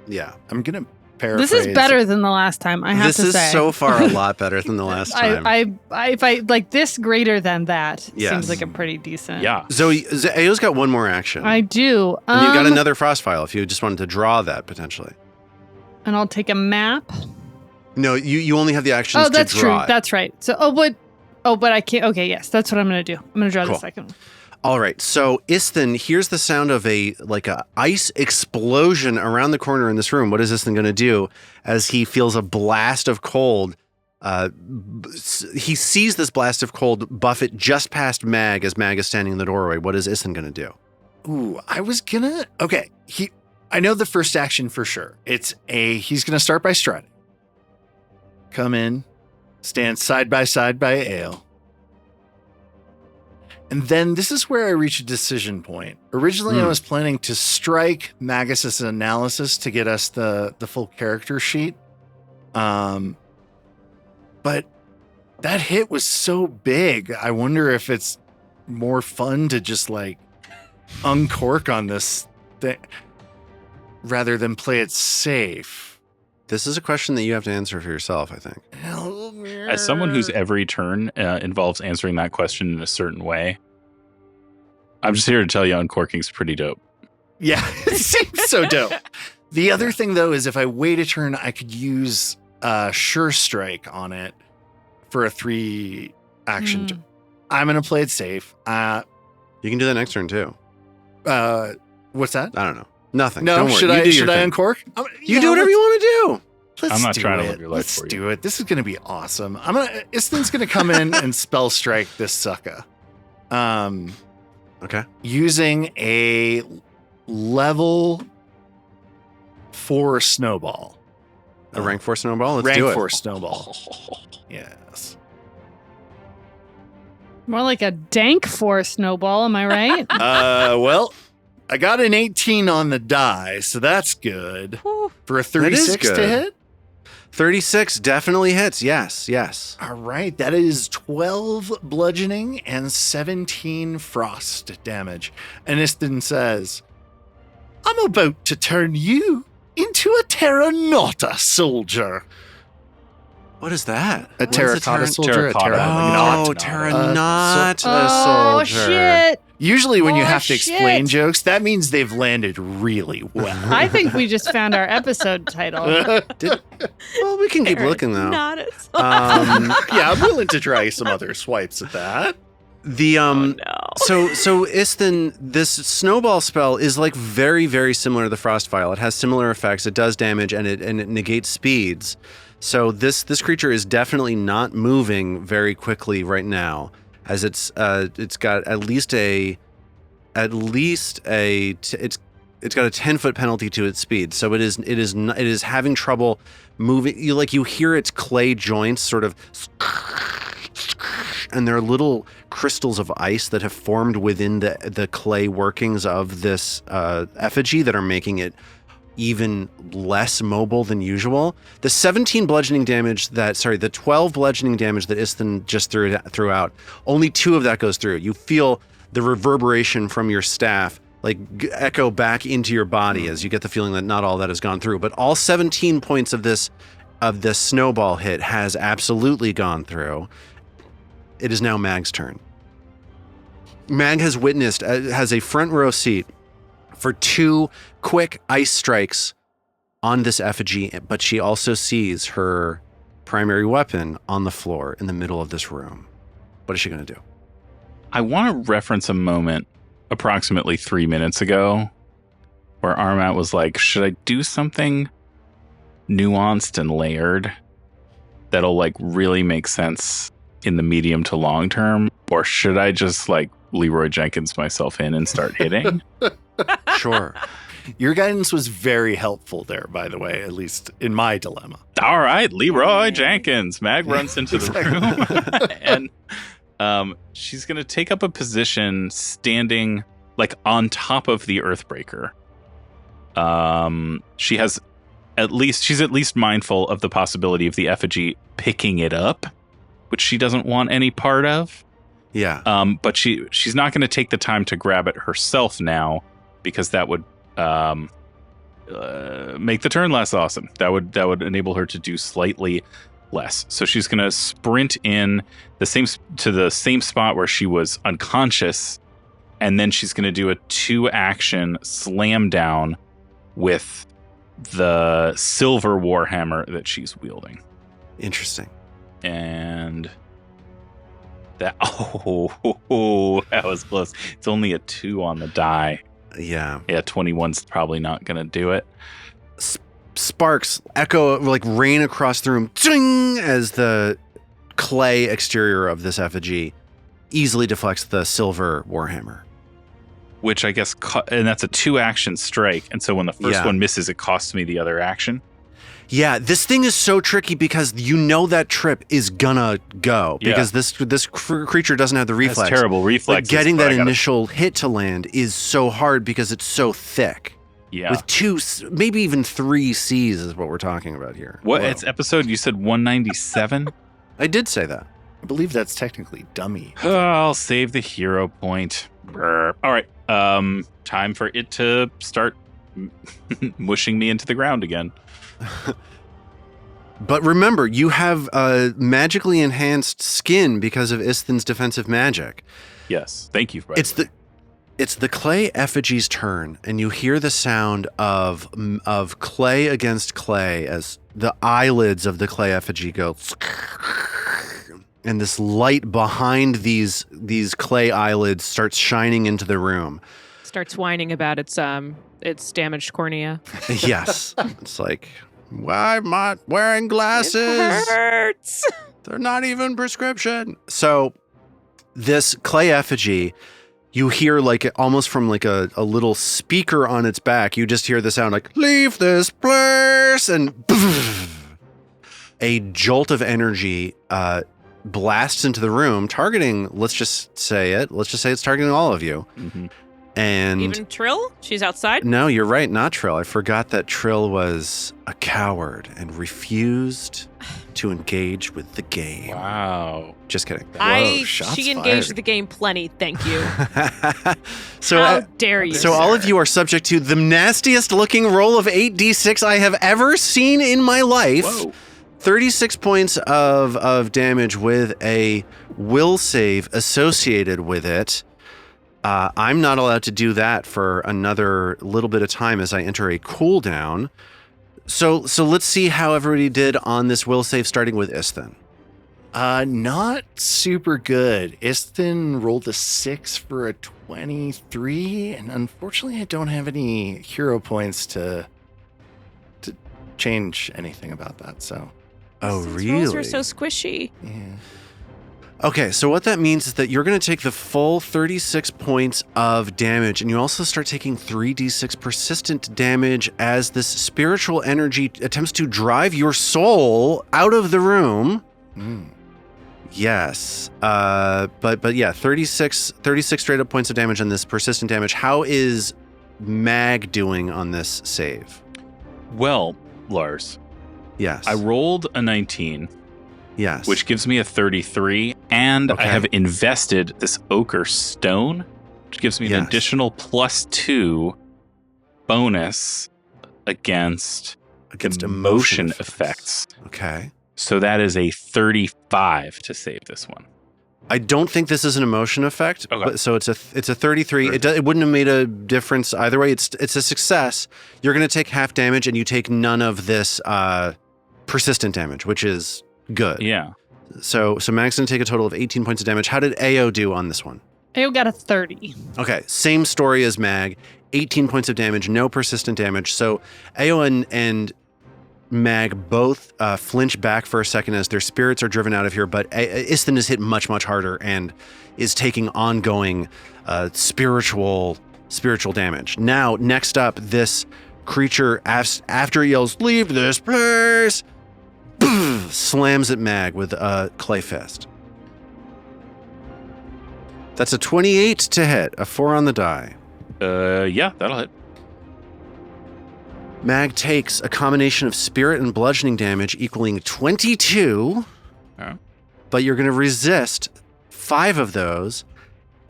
Yeah. I'm going to paraphrase. This is better than the last time, I have to say. This is so far a lot better than the last time. If I like this greater than that, Yes. seems like a pretty decent. Yeah. Zoe, Ayo's got one more action. I do. And you've got another frost vial if you just wanted to draw that potentially. And I'll take a map. No, you only have the actions Oh, that's to draw true. it. That's right. So, but I can't. Okay, yes, that's what I'm going to do. I'm going to draw the second one. All right, so Isthin hears the sound of a ice explosion around the corner in this room. What is Isthin going to do as he feels a blast of cold? He sees this blast of cold buff it just past Mag as Mag is standing in the doorway. What is Isthin going to do? Ooh, I was gonna. Okay, I know the first action for sure. He's gonna start by striding. Come in, stand side by Ale. And then this is where I reach a decision point. Originally, I was planning to strike Magus's analysis to get us the full character sheet. But that hit was so big. I wonder if it's more fun to just like uncork on this thing rather than play it safe. This is a question that you have to answer for yourself, I think. As someone whose every turn involves answering that question in a certain way, I'm just here to tell you uncorking's pretty dope. Yeah, it seems so dope. The other thing, though, is if I wait a turn, I could use Sure Strike on it for a 3 action turn. I'm going to play it safe. You can do that next turn, too. What's that? I don't know. Nothing. No, Don't worry. should I uncork? You do whatever you want to do. Let's I'm not do trying it. to live your life Let's for you. do it. This is going to be awesome. Isthin's going to come in and spell strike this sucker. Okay. Using a level 4 snowball. A rank 4 snowball? Let's rank do it. 4 snowball. Yes. More like a dank 4 snowball, am I right? Well, I got an 18 on the die, so that's good. For a 36 to good. hit? 36 definitely hits. Yes. All right, that is 12 bludgeoning and 17 frost damage. And Isthin says, I'm about to turn you into a Terra Nota soldier. What is that? A What is terracotta soldier? terracotta. A Terra Oh, Terra not a Oh, soldier. shit. Usually when you Oh, have to explain shit. jokes, that means they've landed really well. I think we just found our episode title. Well, we can keep looking though. Not as Yeah, I'm willing to try some other swipes at that. The no. so Isthin, this snowball spell is like very, very similar to the frost vial. It has similar effects. It does damage and it negates speeds. So this creature is definitely not moving very quickly right now, as it's got at least a 10-foot penalty to its speed. So it is having trouble moving. You hear its clay joints sort of, and there are little crystals of ice that have formed within the clay workings of this effigy that are making it even less mobile than usual. The 12 bludgeoning damage that Isthin just threw out, only 2 of that goes through. You feel the reverberation from your staff echo back into your body as you get the feeling that not all that has gone through, but all 17 points of this snowball hit has absolutely gone through. It is now Mag's turn. Mag has a front row seat for 2 quick ice strikes on this effigy, but she also sees her primary weapon on the floor in the middle of this room. What is she going to do? I want to reference a moment approximately 3 minutes ago where Armat was like, should I do something nuanced and layered that'll really make sense in the medium to long term? Or should I just Leroy Jenkins myself in and start hitting? Sure. Your guidance was very helpful there, by the way, at least in my dilemma. All right, Leroy Jenkins. Mag runs into the room and She's going to take up a position standing like on top of the Earthbreaker. She's at least mindful of the possibility of the effigy picking it up, which she doesn't want any part of. Yeah. But she's not going to take the time to grab it herself now, because that would make the turn less awesome. That would enable her to do slightly less. So she's going to sprint in to the same spot where she was unconscious, and then she's going to do a 2-action slam down with the silver warhammer that she's wielding. Interesting. And that that was close. It's only a 2 on the die. Yeah. Yeah, 21's probably not going to do it. Sparks echo, like rain across the room, ting, as the clay exterior of this effigy easily deflects the silver warhammer. Which I guess, and that's a 2-action strike. And so when the first one misses, it costs me the other action. Yeah, this thing is so tricky because you know that trip is gonna go because this creature doesn't have the reflex. Has terrible reflexes. Like getting that initial hit to land is so hard because it's so thick. Yeah. With 2, maybe even 3 C's is what we're talking about here. What? Whoa. It's episode, you said 197? I did say that. I believe that's technically dummy. I'll save the hero point. Brr. All right. Time for it to start mushing me into the ground again. But remember, you have magically enhanced skin because of Isthin's defensive magic. Yes. Thank you. It's the clay effigy's turn, and you hear the sound of clay against clay as the eyelids of the clay effigy go, and this light behind these clay eyelids starts shining into the room. Starts whining about its damaged cornea. Yes, it's like, why am I wearing glasses? It hurts. They're not even prescription. So this clay effigy, you hear like almost from like a little speaker on its back, you just hear the sound like, leave this place, and a jolt of energy blasts into the room, targeting, let's just say it's targeting all of you. Mm-hmm. And even Trill? She's outside? No, you're right, not Trill. I forgot that Trill was a coward and refused to engage with the game. Wow. Just kidding. She engaged with the game plenty, thank you. So how dare you? So all of you are subject to the nastiest looking roll of 8d6 I have ever seen in my life. Whoa. 36 points of damage with a will save associated with it. I'm not allowed to do that for another little bit of time as I enter a cooldown. So let's see how everybody did on this will save, starting with Isthin. Not super good. Isthin rolled a 6 for a 23, and unfortunately I don't have any hero points to change anything about that, so. Oh, These really? rolls are so squishy. Yeah. Okay, so what that means is that you're going to take the full 36 points of damage, and you also start taking 3d6 persistent damage as this spiritual energy attempts to drive your soul out of the room. Yes. But yeah, 36 straight up points of damage on this persistent damage. How is Mag doing on this save? Well, Lars. Yes. I rolled a 19. Yes. Which gives me a 33, and I have invested this ochre stone, which gives me an additional +2 bonus against emotion effects. Okay. So that is a 35 to save this one. I don't think this is an emotion effect. Okay. But, so it's a 33. It wouldn't have made a difference either way. It's a success. You're going to take half damage, and you take none of this persistent damage, which is good. Yeah. So Mag's going to take a total of 18 points of damage. How did Ao do on this one? Ao got a 30. Okay, same story as Mag. 18 points of damage, no persistent damage. So Ao and Mag both flinch back for a second as their spirits are driven out of here, but Isthin is hit much, much harder and is taking ongoing spiritual damage. Now, next up, this creature, after it yells, "Leave this place!" slams at Mag with a clay fist. That's a 28 to hit, a 4 on the die. Yeah, that'll hit. Mag takes a combination of spirit and bludgeoning damage equaling 22, but you're going to resist 5 of those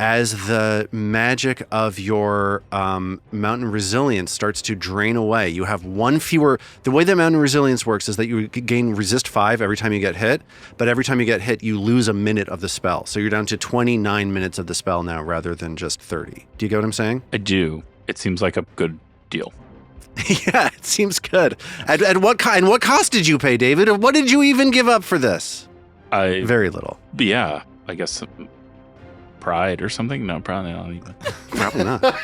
as the magic of your mountain resilience starts to drain away. You have 1 fewer. The way that mountain resilience works is that you gain resist 5 every time you get hit, but every time you get hit, you lose a minute of the spell. So you're down to 29 minutes of the spell now rather than just 30. Do you get what I'm saying? I do. It seems like a good deal. Yeah, it seems good. At what what cost did you pay, David? What did you even give up for this? Very little. Yeah, I guess pride or something. No, probably not even. Probably not.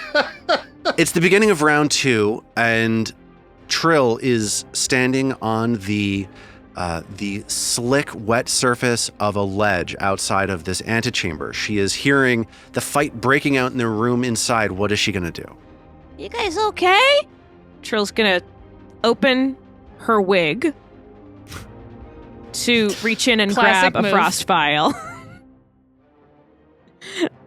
It's the beginning of round 2, and Trill is standing on the slick, wet surface of a ledge outside of this antechamber. She is hearing the fight breaking out in the room inside. What is she going to do? You guys okay? Trill's gonna open her wig to reach in and Classic grab a move. frost vial.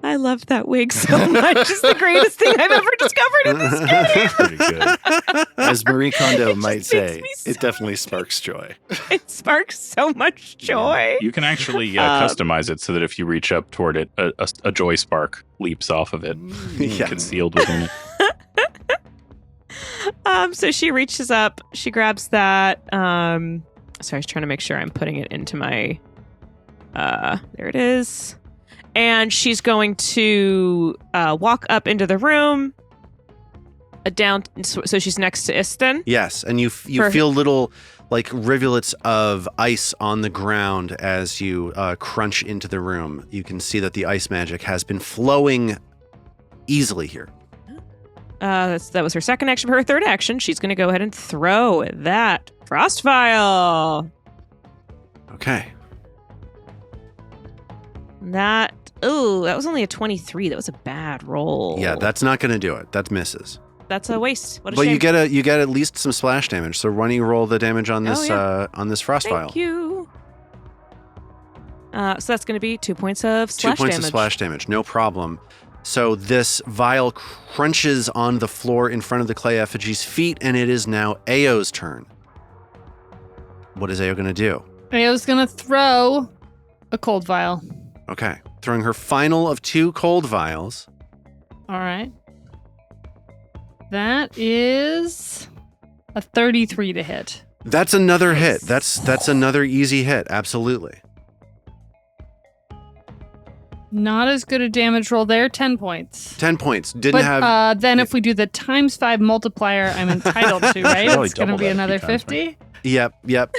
I love that wig so much. It's the greatest thing I've ever discovered in this game. Pretty good. As Marie Kondo might makes say, me so it definitely sparks joy. It sparks so much joy. You can actually customize it so that if you reach up toward it, a joy spark leaps off of it, Yeah. concealed within it. So she reaches up, she grabs that. Sorry, I was trying to make sure I'm putting it into my. There it is. And she's going to walk up into the room, down. So she's next to Iston. Yes, and you feel little like rivulets of ice on the ground as you crunch into the room. You can see that the ice magic has been flowing easily here. That was her second action. For her third action, she's going to go ahead and throw that frost vial. Okay. That was only a 23. That was a bad roll. Yeah, that's not going to do it. That misses. That's a waste. What a But shame. you get at least some splash damage. So why don't you roll the damage on this on this frost vial? Thank you. So that's going to be 2 points of 2 splash points damage. of splash damage, no problem. So this vial crunches on the floor in front of the clay effigy's feet, and it is now Ao's turn. What is Ao going to do? Ao's gonna throw a cold vial. Okay, throwing her final of 2 cold vials. All right. That is a 33 to hit. That's another hit. That's another easy hit. Absolutely. Not as good a damage roll there. 10 points. 10 points. Didn't But have. then if we do the ×5 multiplier, I'm entitled to, right? Probably It's going to double be that another a few times, 50. Yep.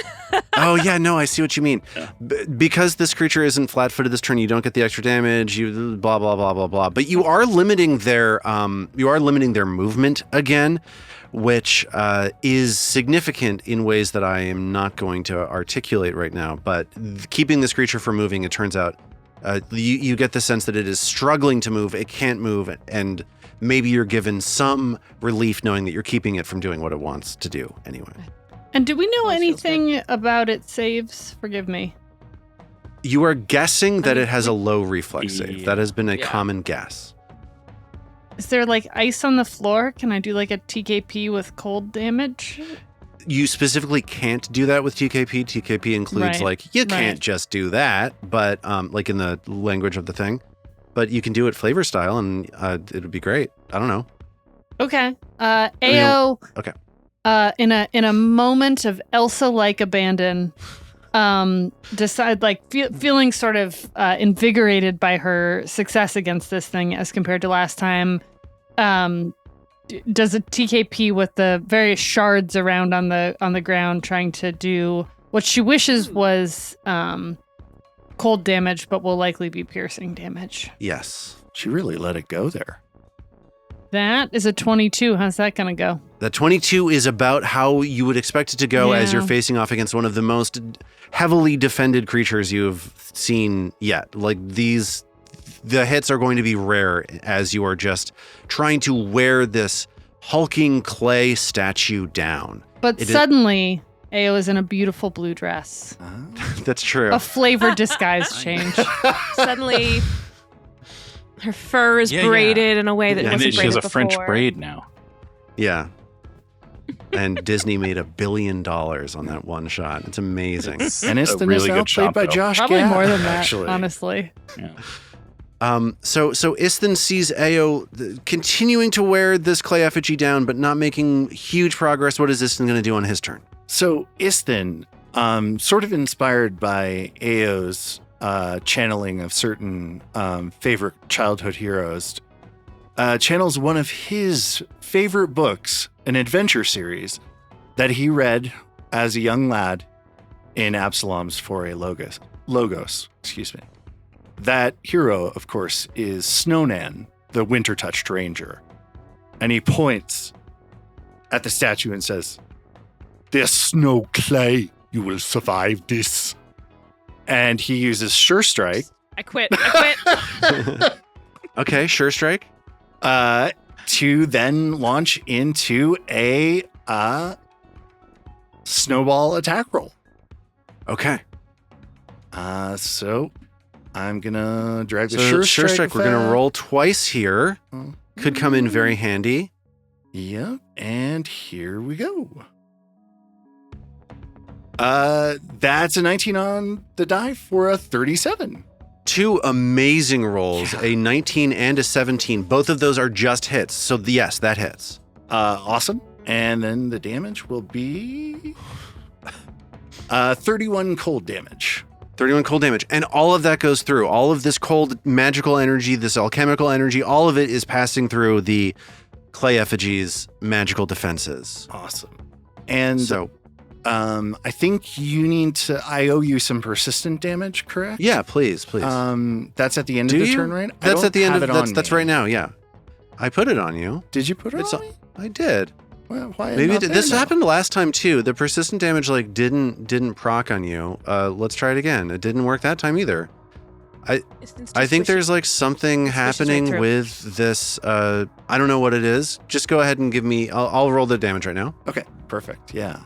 Oh yeah, no, I see what you mean. Because this creature isn't flat-footed this turn, you don't get the extra damage. You blah blah blah blah blah. But you are limiting their movement again, which is significant in ways that I am not going to articulate right now. But keeping this creature from moving, it turns out, you get the sense that it is struggling to move. It can't move, and maybe you're given some relief knowing that you're keeping it from doing what it wants to do anyway. And do we know That feels anything about its saves? Forgive me. You are guessing that it has a low reflex save. Yeah. That has been a Yeah. common guess. Is there like ice on the floor? Can I do like a TKP with cold damage? You specifically can't do that with TKP. TKP includes Right. like, you Right. can't just do that, but like in the language of the thing. But you can do it flavor style and it would be great. I don't know. Okay. Ao. Okay. In a moment of Elsa-like abandon, decide feeling sort of invigorated by her success against this thing as compared to last time. Does a TKP with the various shards around on the ground, trying to do what she wishes was cold damage, but will likely be piercing damage. Yes. She really let it go there. That is a 22. How's that gonna go? The 22 is about how you would expect it to go as Yeah. you're facing off against one of the most heavily defended creatures you've seen yet. Like the hits are going to be rare as you are just trying to wear this hulking clay statue down. But It is- suddenly, Ao is in a beautiful blue dress. That's true. A flavor disguise change. Suddenly, Her fur is braided in a way that Yeah, wasn't And she has braided a French before. braid now. Yeah. And Disney made $1 billion on that one shot. It's amazing. Aniston really is now good played shot, by though. Josh Probably Gad, more than that, actually. honestly. Yeah. So Isthon sees Ao continuing to wear this clay effigy down, but not making huge progress. What is Isthon going to do on his turn? So Isthon, sort of inspired by Ao's channeling of certain favorite childhood heroes, channels one of his favorite books, an adventure series that he read as a young lad in Absalom's Foray Logos. Excuse me. That hero, of course, is Snownan, the winter-touched ranger. And he points at the statue and says, "There's snow clay. You will survive this." And he uses Sure Strike I quit. Okay, sure strike. to then launch into a snowball attack roll. Okay. So I'm gonna drag the So Sure Strike. We're going to effect. roll twice here. Could come in very handy. Yep, and here we go. That's a 19 on the die for a 37. Two amazing rolls, a 19 and a 17. Both of those are just hits. So yes, that hits. Awesome. And then the damage will be 31 cold damage. 31 cold damage. And all of that goes through. All of this cold magical energy, this alchemical energy, all of it is passing through the clay effigy's magical defenses. Awesome. And So, I think you need to. I owe you some persistent damage, correct? yeah, please. That's at the end Do of the you? turn, right? I That's don't at the end have of it that's on that's me. right now, yeah. I put it on you. Did you put it It's on me? I did. Well, why Maybe not this there now? happened last time too. The persistent damage didn't proc on you. Let's try it again. It didn't work that time either. I think there's something happening through. with this. I don't know what it is. Just go ahead and give me. I'll roll the damage right now. Okay, perfect. Yeah.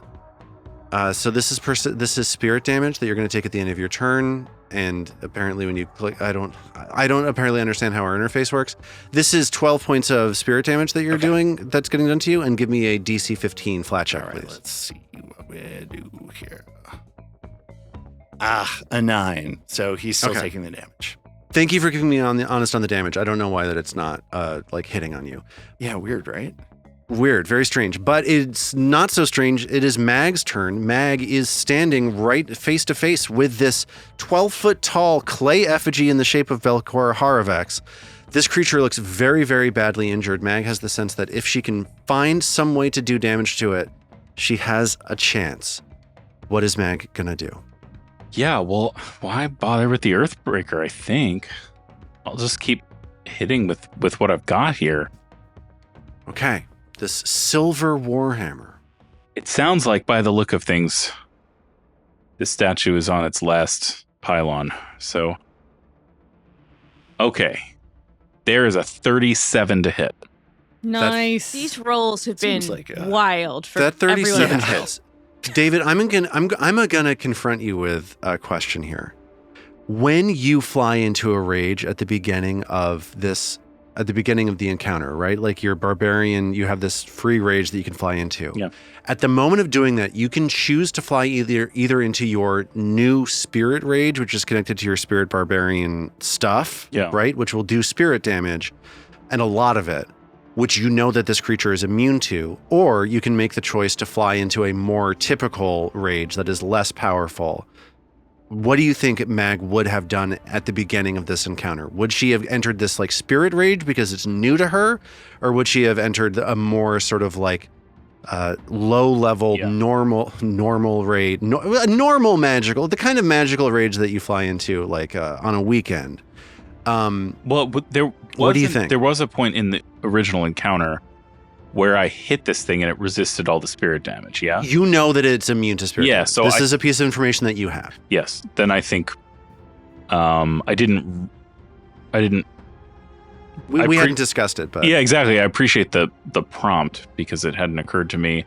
So this is spirit damage that you're going to take at the end of your turn. And apparently, when you click, I don't apparently understand how our interface works. This is 12 points of spirit damage that you're doing. That's getting done to you. And give me a DC 15 flat check, All right, please. let's see what we do here. A 9. So he's still Okay. taking the damage. Thank you for giving me honest on the damage. I don't know why that it's not hitting on you. Yeah, weird, right? Weird, very strange. But it's not so strange. It is Mag's turn. Mag is standing right face to face with this 12-foot tall clay effigy in the shape of Belcor Haravex. This creature looks very, very badly injured. Mag has the sense that if she can find some way to do damage to it, she has a chance. What is Mag gonna do? Yeah, well, why bother with the Earthbreaker, I think. I'll just keep hitting with what I've got here. Okay, this silver warhammer. It sounds like, by the look of things, this statue is on its last pylon. So, okay. There is a 37 to hit. Nice. These rolls have been Seems like a- wild for That 37 everyone else. hits. David, I'm gonna confront you with a question here. When you fly into a rage at the beginning of the encounter, right? Like you're barbarian, you have this free rage that you can fly into. Yeah. At the moment of doing that, you can choose to fly either into your new spirit rage, which is connected to your spirit barbarian stuff, Yeah. right? Which will do spirit damage, and a lot of it, which you know that this creature is immune to, or you can make the choice to fly into a more typical rage that is less powerful. What do you think Mag would have done at the beginning of this encounter? Would she have entered this spirit rage because it's new to her, or would she have entered a more sort of low level normal rage, normal magical, the kind of magical rage that you fly into on a weekend? Well, What do you think? There was a point in the original encounter where I hit this thing and it resisted all the spirit damage, yeah? You know that it's immune to spirit. Yeah, damage. so this is a piece of information that you have. Yes. Then I think I didn't We hadn't discussed it, but Yeah, exactly. I appreciate the prompt because it hadn't occurred to me.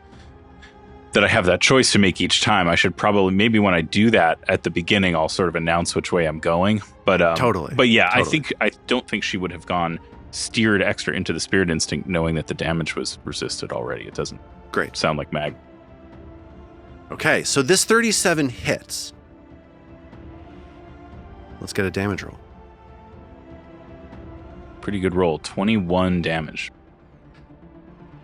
I have that choice to make each time. I should probably, maybe when I do that at the beginning, I'll sort of announce which way I'm going. But Totally. But yeah, Totally. I don't think she would have steered extra into the spirit instinct, knowing that the damage was resisted already. It doesn't sound like Mag. Okay, so this 37 hits. Let's get a damage roll. Pretty good roll. 21 damage.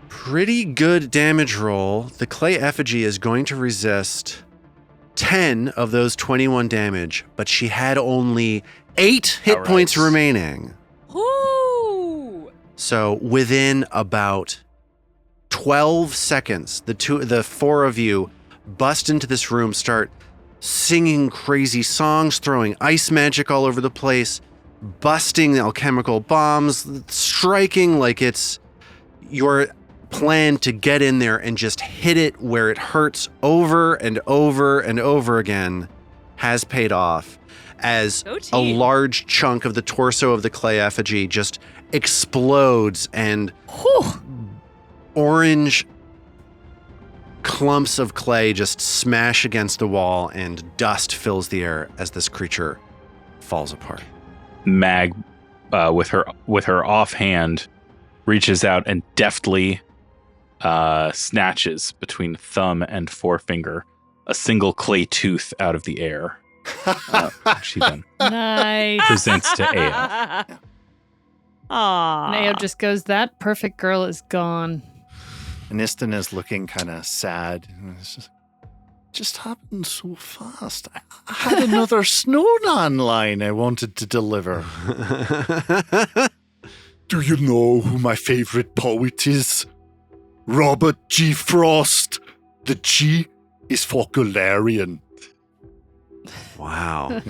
Pretty good damage roll. The clay effigy is going to resist 10 of those 21 damage, but she had only 8 hit points remaining. Ooh. So within about 12 seconds, the four of you bust into this room, start singing crazy songs, throwing ice magic all over the place, busting alchemical bombs, striking like it's your plan to get in there and just hit it where it hurts over and over and over again has paid off, as a large chunk of the torso of the clay effigy just explodes and orange clumps of clay just smash against the wall and dust fills the air as this creature falls apart. Mag, with her offhand, reaches out and deftly snatches between thumb and forefinger a single clay tooth out of the air. She then presents to Ao. Aww. And Ao just goes, that perfect girl is gone. And Istin is looking kind of sad. And it's just happened so fast. I had another Snownan line I wanted to deliver. Do you know who my favorite poet is? Robert G. Frost. The G is for Galarian. Wow.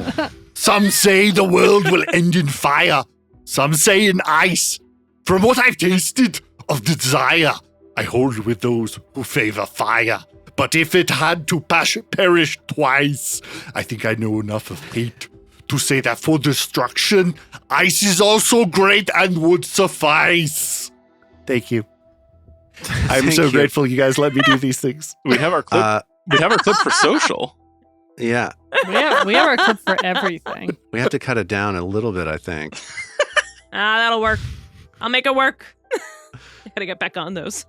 Some say the world will end in fire. Some say in ice. From what I've tasted of desire, I hold with those who favor fire. But if it had to perish twice, I think I know enough of hate to say that for destruction, ice is also great and would suffice. Thank you. I'm so grateful you guys let me do these things. We have our clip. We have our clip for social. Yeah. We have our clip for everything. We have to cut it down a little bit, I think. That'll work. I'll make it work. I gotta get back on those.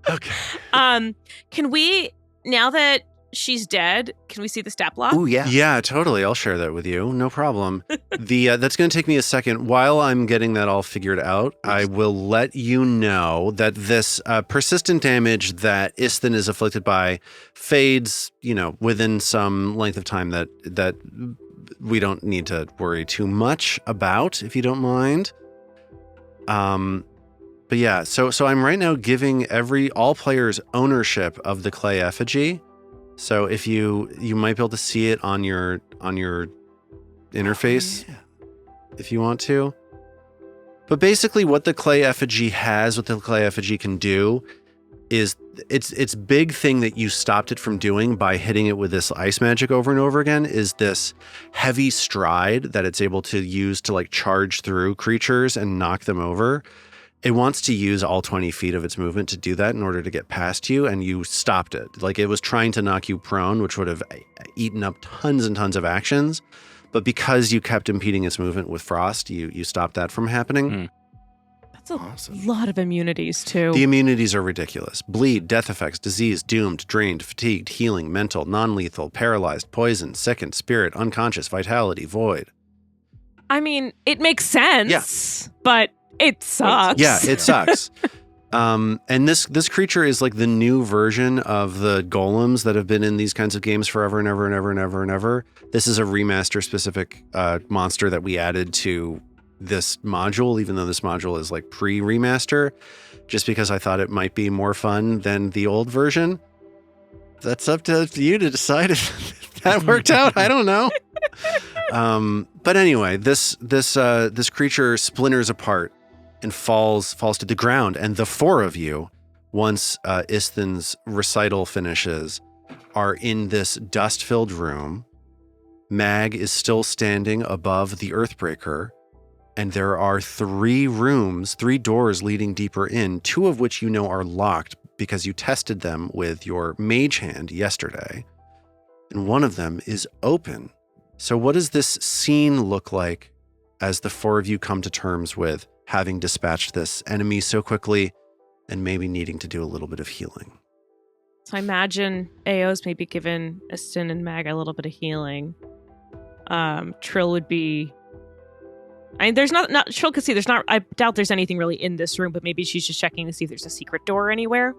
Okay. Can we, now that she's dead, can we see the stat block? Oh, yeah. Yeah, totally. I'll share that with you. No problem. That's going to take me a second. While I'm getting that all figured out, I will let you know that this persistent damage that Istin is afflicted by fades, within some length of time that we don't need to worry too much about, if you don't mind. But yeah, so I'm right now giving all players ownership of the clay effigy. So if you might be able to see it on your interface, if you want to. But basically what the clay effigy can do is its big thing that you stopped it from doing by hitting it with this ice magic over and over again is this heavy stride that it's able to use to like charge through creatures and knock them over. It wants to use all 20 feet of its movement to do that in order to get past you, and you stopped it. Like, it was trying to knock you prone, which would have eaten up tons and tons of actions. But because you kept impeding its movement with frost, you stopped that from happening. That's a lot of immunities, too. The immunities are ridiculous. Bleed, death effects, disease, doomed, drained, fatigued, healing, mental, non-lethal, paralyzed, poisoned, sickened, spirit, unconscious, vitality, void. I mean, it makes sense, but it sucks. Yeah, it sucks. And this creature is like the new version of the golems that have been in these kinds of games forever and ever and ever and ever and ever. This is a remaster specific monster that we added to this module, even though this module is like pre-remaster, just because I thought it might be more fun than the old version. That's up to you to decide if that worked out. I don't know. But anyway, this creature splinters apart and falls to the ground. And the four of you, once Istin's recital finishes, are in this dust-filled room. Mag is still standing above the Earthbreaker, and there are 3 doors leading deeper in, 2 of which you know are locked because you tested them with your mage hand yesterday, and one of them is open. So what does this scene look like as the four of you come to terms with having dispatched this enemy so quickly and maybe needing to do a little bit of healing? So I imagine Ao's maybe given Astin and Mag a little bit of healing. Trill would be... I mean, there's not Trill could see, I doubt there's anything really in this room, but maybe she's just checking to see if there's a secret door anywhere.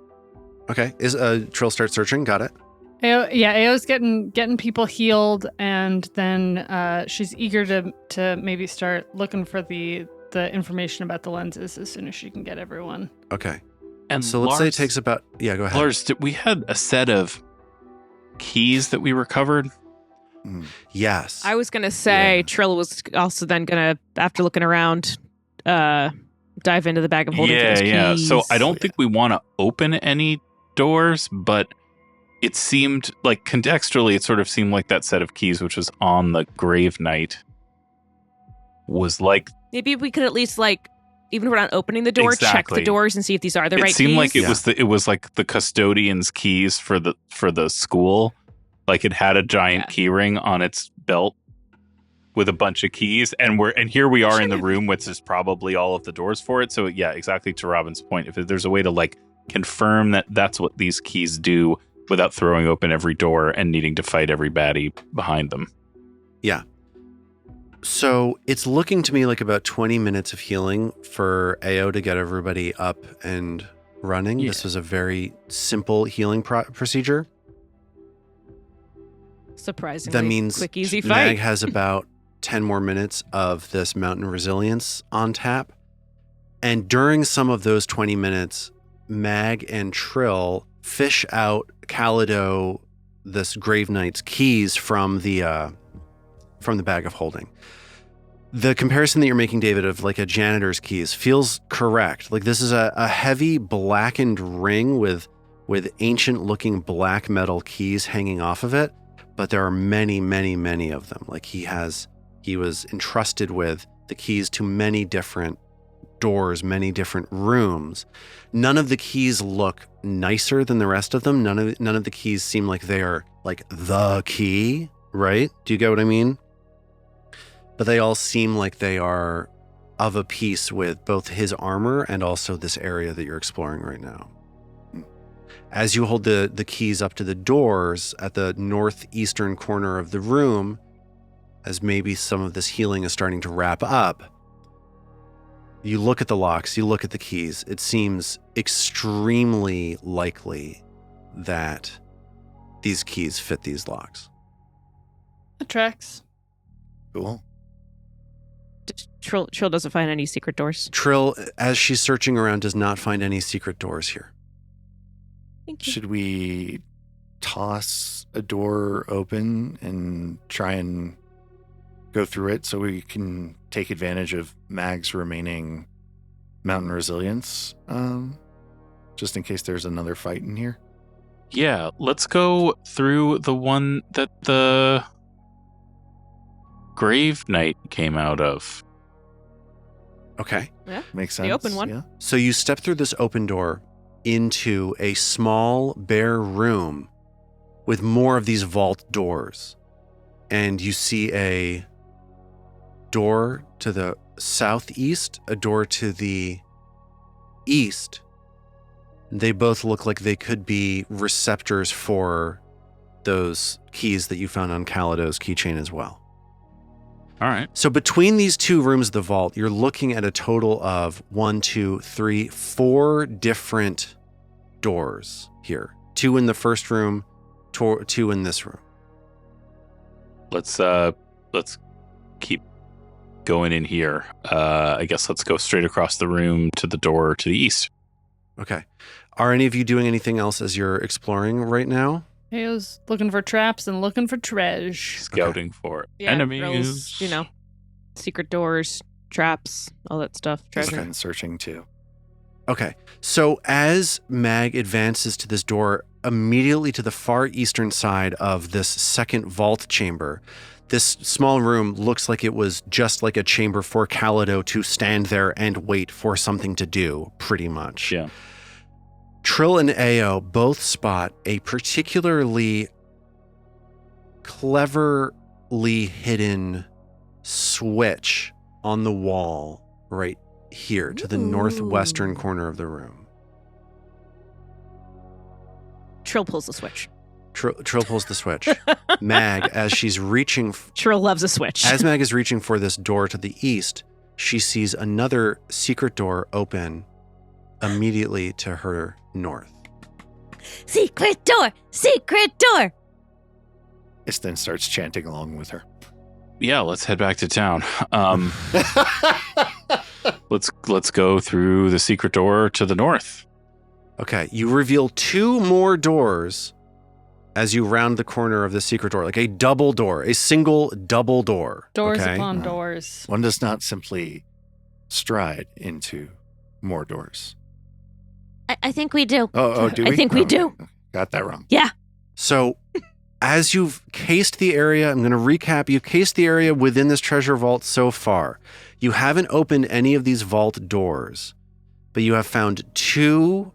Okay. Trill start searching? Got it. Ao's getting people healed, and then she's eager to maybe start looking for the information about the lenses as soon as she can get everyone. Okay. And so let's say it takes about... Yeah, go ahead. Lars, we had a set of keys that we recovered. Yes. I was going to say Trill was also then going to, after looking around, dive into the bag of holding for those keys. So I don't think we want to open any doors, but it seemed like contextually, it sort of seemed like that set of keys, which was on the Grave Knight, was like... Maybe we could at least, like, even if we're not opening the door, check the doors and see if these are the right keys. It seemed like it was like the custodian's keys for the school. Like it had a giant key ring on its belt with a bunch of keys, and here we are in the room, which is probably all of the doors for it. So yeah, exactly to Robin's point. If there's a way to like confirm that that's what these keys do without throwing open every door and needing to fight every baddie behind them. Yeah. So it's looking to me like about 20 minutes of healing for AO to get everybody up and running. Yeah. This was a very simple healing procedure. Surprisingly, that means quick, easy fight. Mag has about 10 more minutes of this mountain resilience on tap. And during some of those 20 minutes, Mag and Trill fish out Calido, this Grave Knight's keys from the bag of holding. The comparison that you're making, David, of like a janitor's keys feels correct. Like this is a heavy blackened ring with ancient looking black metal keys hanging off of it. But there are many, many, many of them. Like he was entrusted with the keys to many different doors, many different rooms. None of the keys look nicer than the rest of them. None of the keys seem like they are like the key, right? Do you get what I mean? But they all seem like they are of a piece with both his armor and also this area that you're exploring right now. As you hold the keys up to the doors at the northeastern corner of the room, as maybe some of this healing is starting to wrap up, you look at the locks, you look at the keys. It seems extremely likely that these keys fit these locks. That tracks. Cool. Trill doesn't find any secret doors. Trill, as she's searching around, does not find any secret doors here. Thank you. Should we toss a door open and try and go through it so we can take advantage of Mag's remaining mountain resilience, just in case there's another fight in here? Yeah, let's go through the one that the Grave Knight came out of. Okay. Yeah, makes sense. The open one. Yeah. So you step through this open door into a small, bare room with more of these vault doors. And you see a door to the southeast, a door to the east. They both look like they could be receptors for those keys that you found on Calido's keychain as well. All right. So between these two rooms of the vault, you're looking at a total of 1, 2, 3, 4 different doors here. 2 in the first room, 2 in this room. Let's keep going in here. I guess let's go straight across the room to the door to the east. Okay. Are any of you doing anything else as you're exploring right now? He was looking for traps and looking for treasure. Scouting for Yeah, enemies. Drills, secret doors, traps, all that stuff. Just Treasure. kind of searching too. Okay. So as Mag advances to this door, immediately to the far eastern side of this second vault chamber, this small room looks like it was just like a chamber for Calido to stand there and wait for something to do, pretty much. Yeah. Trill and Ao both spot a particularly cleverly hidden switch on the wall right here to the northwestern corner of the room. Trill pulls the switch. Trill pulls the switch. Mag, as she's reaching... Trill loves a switch. As Mag is reaching for this door to the east, she sees another secret door open immediately to her north. Secret door! Secret door! Istin starts chanting along with her. Yeah, let's head back to town. Let's go through the secret door to the north. Okay, you reveal 2 more doors as you round the corner of the secret door, like a double door, a single double door. Doors okay? upon doors. One does not simply stride into more doors. I think we do. Oh, do we? I think we do. Got that wrong. Yeah. So, as you've cased the area, I'm going to recap. You've cased the area within this treasure vault so far. You haven't opened any of these vault doors, but you have found 2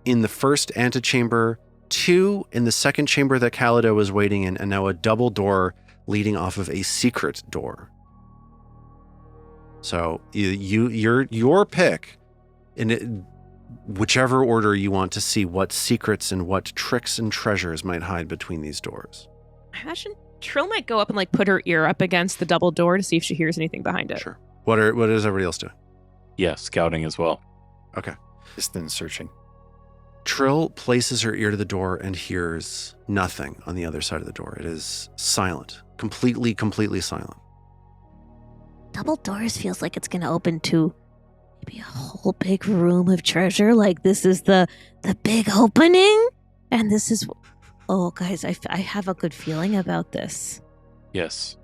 in the first antechamber, 2 in the second chamber that Calido was waiting in, and now a double door leading off of a secret door. So your pick, in it, whichever order you want to see what secrets and what tricks and treasures might hide between these doors. I imagine Trill might go up and like put her ear up against the double door to see if she hears anything behind it. Sure. What is everybody else doing? Yeah, scouting as well. Okay. Istin searching. Trill places her ear to the door and hears nothing on the other side of the door. It is silent. Completely silent. Double doors feels like it's going to open to maybe a whole big room of treasure. Like this is the big opening. And this is... Oh, guys, I have a good feeling about this. Yes.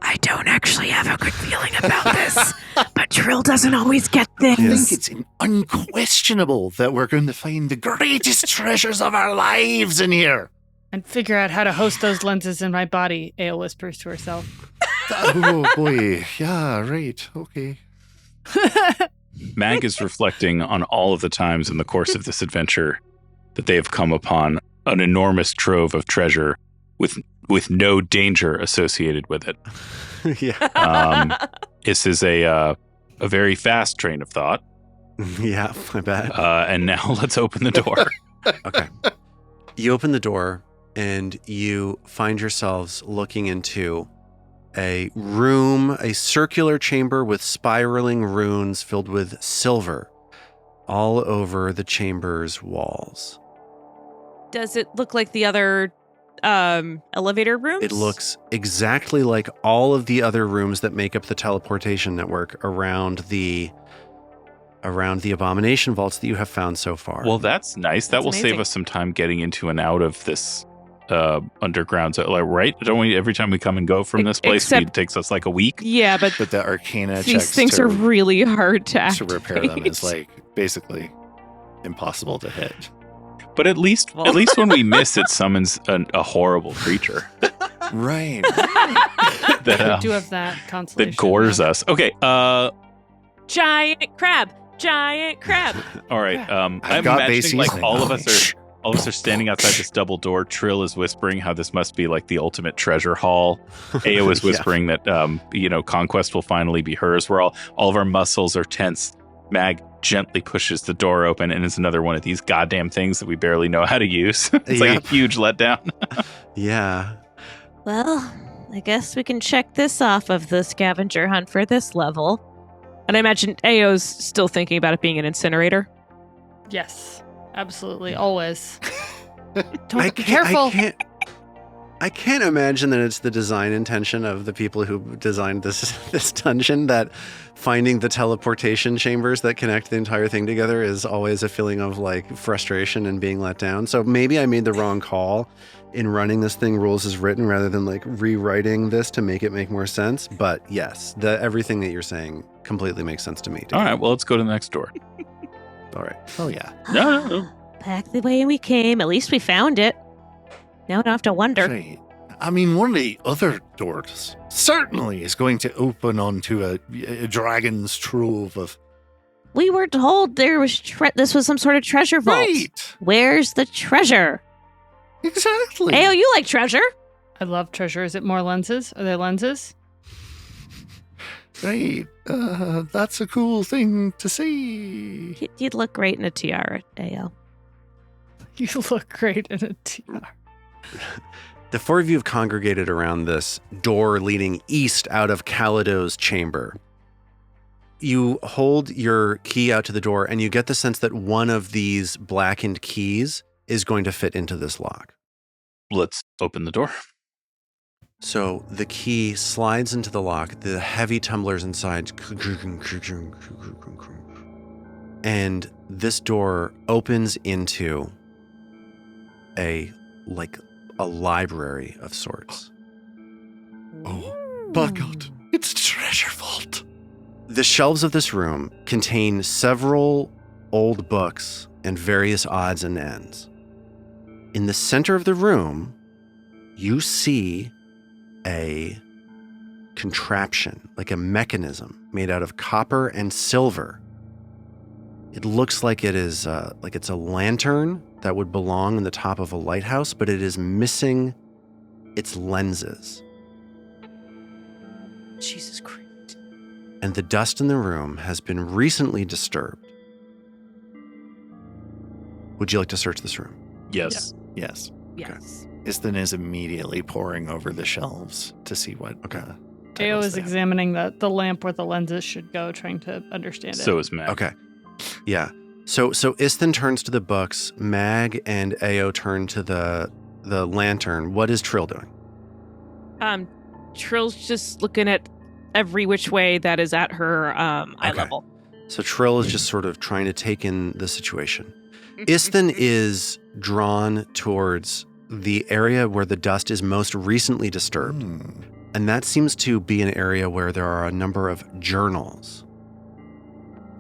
I don't actually have a good feeling about this, but Trill doesn't always get things. I think it's unquestionable that we're going to find the greatest treasures of our lives in here. And figure out how to host those lenses in my body, Ale whispers to herself. Oh, boy. Yeah, right. Okay. Mag is reflecting on all of the times in the course of this adventure that they have come upon an enormous trove of treasure with no danger associated with it. Yeah. This is a very fast train of thought. Yeah, I bet. And now let's open the door. Okay. You open the door and you find yourselves looking into a room, a circular chamber with spiraling runes filled with silver all over the chamber's walls. Does it look like the other elevator rooms? It looks exactly like all of the other rooms that make up the teleportation network around the Abomination vaults that you have found so far. Well, that's nice. That will amazing. save us some time getting into and out of this underground. So, like, right? Don't we? Every time we come and go from this place, it takes us like a week. Yeah, but But the Arcana these checks things are really hard to to repair them is like basically impossible to hit. But at least when we miss, it summons a horrible creature Right. that I do have that consolation. that gores us. Okay. giant crab. All right. I'm got imagining base like seasoning. all of us are standing outside this double door. Trill is whispering how this must be like the ultimate treasure haul. Ao is whispering that conquest will finally be hers. We're all of our muscles are tense. Mag gently pushes the door open, and it's another one of these goddamn things that we barely know how to use. It's like a huge letdown. Yeah. Well, I guess we can check this off of the scavenger hunt for this level. And I imagine Ao's still thinking about it being an incinerator. Yes, absolutely, always. I Don't be careful. I can't imagine that it's the design intention of the people who designed this dungeon that finding the teleportation chambers that connect the entire thing together is always a feeling of like frustration and being let down. So maybe I made the wrong call in running this thing rules as written rather than like rewriting this to make it make more sense. But yes, everything that you're saying completely makes sense to me. All right. Well, let's go to the next door. All right. Oh, yeah. No. Back the way we came. At least we found it. Now I don't have to wonder. Right. I mean, one of the other doors certainly is going to open onto a dragon's trove of We were told there was this was some sort of treasure vault. Right. Where's the treasure? Exactly. Ayo, you like treasure? I love treasure. Is it more lenses? Are there lenses? Right. That's a cool thing to see. You'd look great in a tiara, Ayo. You look great in a tiara. The four of you have congregated around this door leading east out of Calido's chamber. You hold your key out to the door, and you get the sense that one of these blackened keys is going to fit into this lock. Let's open the door. So the key slides into the lock, the heavy tumblers inside, and this door opens into a library of sorts. Oh, my God. It's a treasure vault. The shelves of this room contain several old books and various odds and ends. In the center of the room, you see a contraption, like a mechanism made out of copper and silver. It looks like it's a lantern that would belong in the top of a lighthouse, but it is missing its lenses. Jesus Christ. And the dust in the room has been recently disturbed. Would you like to search this room? Yes. Yes. Yes. Istin is immediately poring over the shelves to see what. Okay. Ao titles is they have. examining the lamp where the lenses should go, trying to understand it. So is Mac. Okay. Yeah. So Istin turns to the books. Mag and Ao turn to the lantern. What is Trill doing? Trill's just looking at every which way that is at her eye Okay. level. So Trill is just sort of trying to take in the situation. Istin is drawn towards the area where the dust is most recently disturbed. And that seems to be an area where there are a number of journals.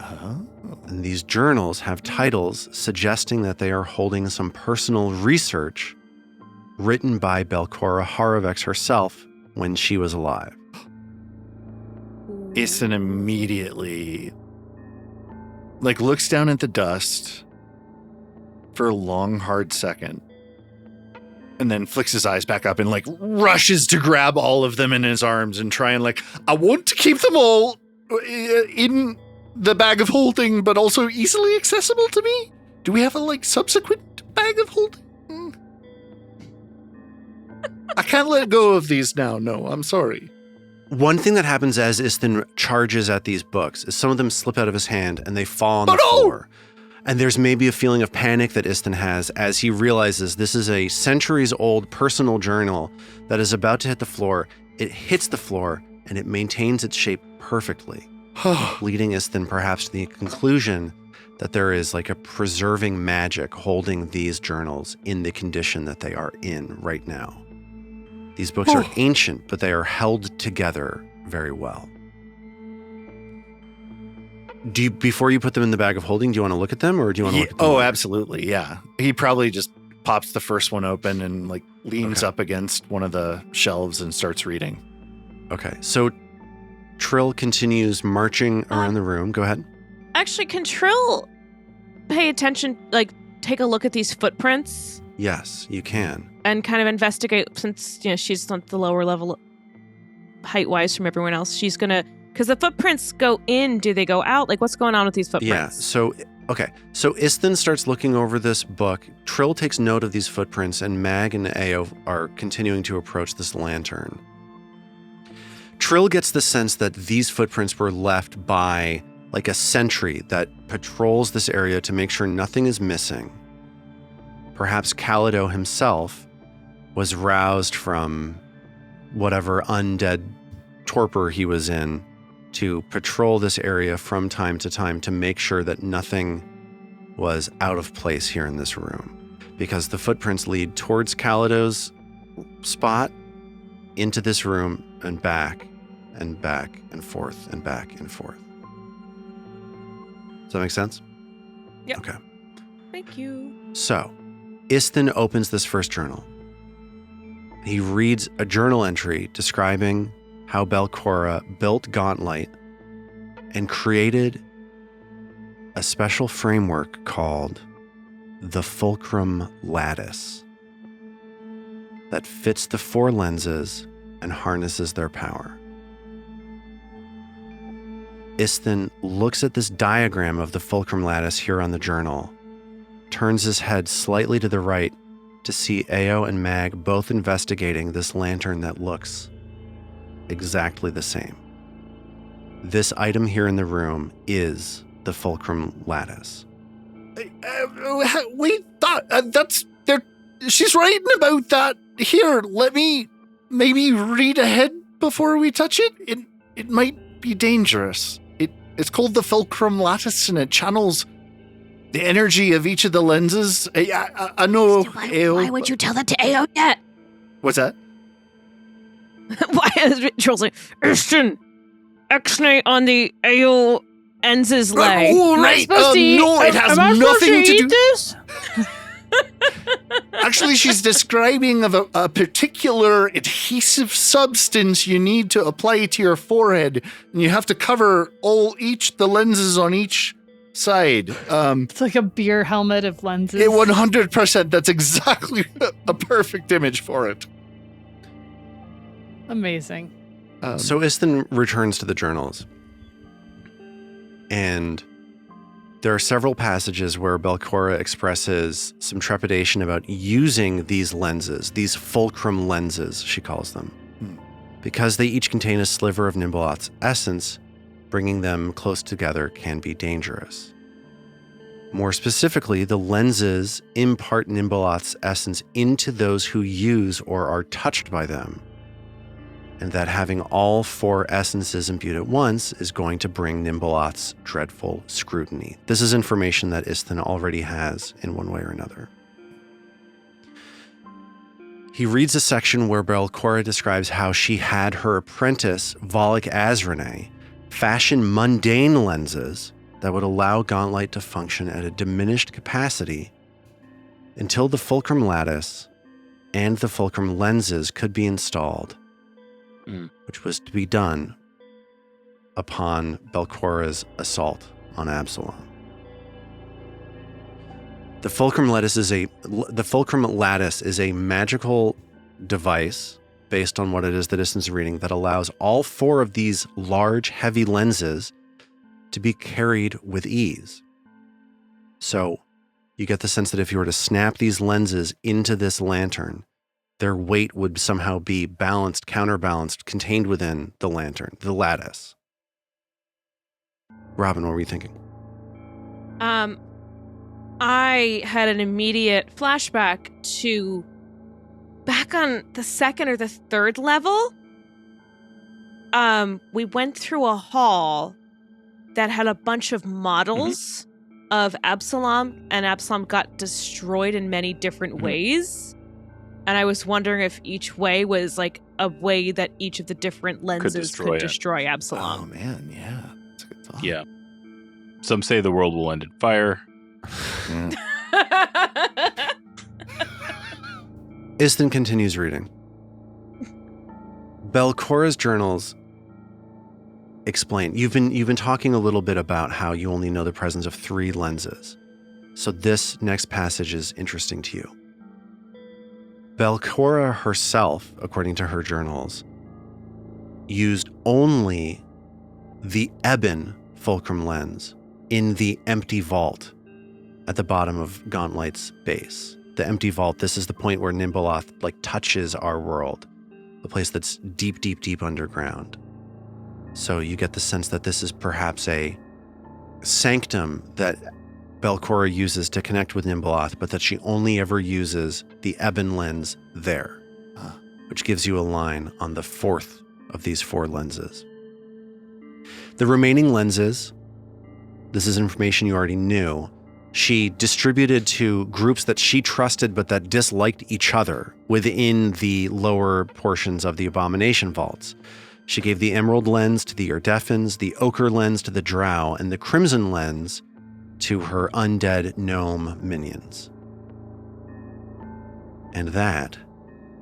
Oh. And these journals have titles suggesting that they are holding some personal research written by Belcora Haravex herself when she was alive. Istin immediately looks down at the dust for a long, hard second, and then flicks his eyes back up and rushes to grab all of them in his arms and try and I want to keep them all in the bag of holding, but also easily accessible to me. Do we have a subsequent bag of holding? I can't let go of these now. No, I'm sorry. One thing that happens as Istin charges at these books is some of them slip out of his hand and they fall on the floor. And there's maybe a feeling of panic that Istin has as he realizes this is a centuries-old personal journal that is about to hit the floor. It hits the floor and it maintains its shape perfectly, leading Istin perhaps to the conclusion that there is a preserving magic holding these journals in the condition that they are in right now. These books are ancient, but they are held together very well. Before you put them in the bag of holding, do you want to look at them, or do you want to look at them? Oh, absolutely, yeah. He probably just pops the first one open and leans up against one of the shelves and starts reading. Okay, so Trill continues marching around the room. Go ahead. Actually, can Trill pay attention, take a look at these footprints Yes, you can. and kind of investigate, since she's on the lower level height-wise from everyone else. She's gonna, because the footprints go in, do they go out? What's going on with these footprints? Yeah, so Istin starts looking over this book. Trill takes note of these footprints, and Mag and Ao are continuing to approach this lantern. Trill gets the sense that these footprints were left by a sentry that patrols this area to make sure nothing is missing. Perhaps Calido himself was roused from whatever undead torpor he was in to patrol this area from time to time to make sure that nothing was out of place here in this room. Because the footprints lead towards Calido's spot, into this room, and back and forth and back and forth. Does that make sense? Yep. Okay. Thank you. So, Istin opens this first journal. He reads a journal entry describing how Belcora built Gauntlight and created a special framework called the Fulcrum Lattice that fits the 4 lenses and harnesses their power. Isthin looks at this diagram of the Fulcrum Lattice here on the journal, turns his head slightly to the right to see Ao and Mag both investigating this lantern that looks exactly the same. This item here in the room is the Fulcrum Lattice. Wait, that's there. She's writing about that here. Let me maybe read ahead before we touch it. It might be dangerous. It's called the Fulcrum Lattice, and it channels the energy of each of the lenses. I know. Why would you tell that to Ao yet? What's that? Why is Charles like, Ishton, X-nay on the Ao Enz's leg? Oh, right. No, it has nothing to do. This? Actually, she's describing of a particular adhesive substance you need to apply to your forehead, and you have to cover the lenses on each side. It's like a beer helmet of lenses. 100%. That's exactly a perfect image for it. Amazing. So Isthin returns to the journals, and there are several passages where Belcora expresses some trepidation about using these lenses, these fulcrum lenses, she calls them, because they each contain a sliver of Nimblot's essence. Bringing them close together can be dangerous. More specifically, the lenses impart Nimblot's essence into those who use or are touched by them, and that having all 4 essences imbued at once is going to bring Nimblot's dreadful scrutiny. This is information that Isthin already has in one way or another. He reads a section where Belcora describes how she had her apprentice, Volek Azrene, fashion mundane lenses that would allow Gauntlight to function at a diminished capacity until the Fulcrum Lattice and the Fulcrum lenses could be installed, which was to be done upon Belcora's assault on Absalom. The Fulcrum Lattice is a magical device based on what it is that Isthin's reading that allows all 4 of these large, heavy lenses to be carried with ease. So you get the sense that if you were to snap these lenses into this lantern, their weight would somehow be balanced, counterbalanced, contained within the lantern, the lattice. Robin, what were you thinking? I had an immediate flashback to back on the 2nd or the 3rd level. We went through a hall that had a bunch of models of Absalom, and Absalom got destroyed in many different ways. And I was wondering if each way was like a way that each of the different lenses could destroy Absalom. Oh, man, yeah. That's a good thought. Yeah. Some say the world will end in fire. Isthin continues reading. Belcora's journals explain. You've been talking a little bit about how you only know the presence of 3 lenses. So this next passage is interesting to you. Belcora herself, according to her journals, used only the ebon fulcrum lens in the empty vault at the bottom of Gauntlight's base. The empty vault, this is the point where Nimboloth touches our world, the place that's deep, deep, deep underground. So you get the sense that this is perhaps a sanctum that Belcora uses to connect with Nimboloth, but that she only ever uses the ebon lens there, which gives you a line on the 4th of these 4 lenses. The remaining lenses, this is information you already knew, she distributed to groups that she trusted but that disliked each other within the lower portions of the Abomination vaults. She gave the Emerald lens to the Erdeffins, the Ochre lens to the Drow, and the Crimson lens to her undead gnome minions. And that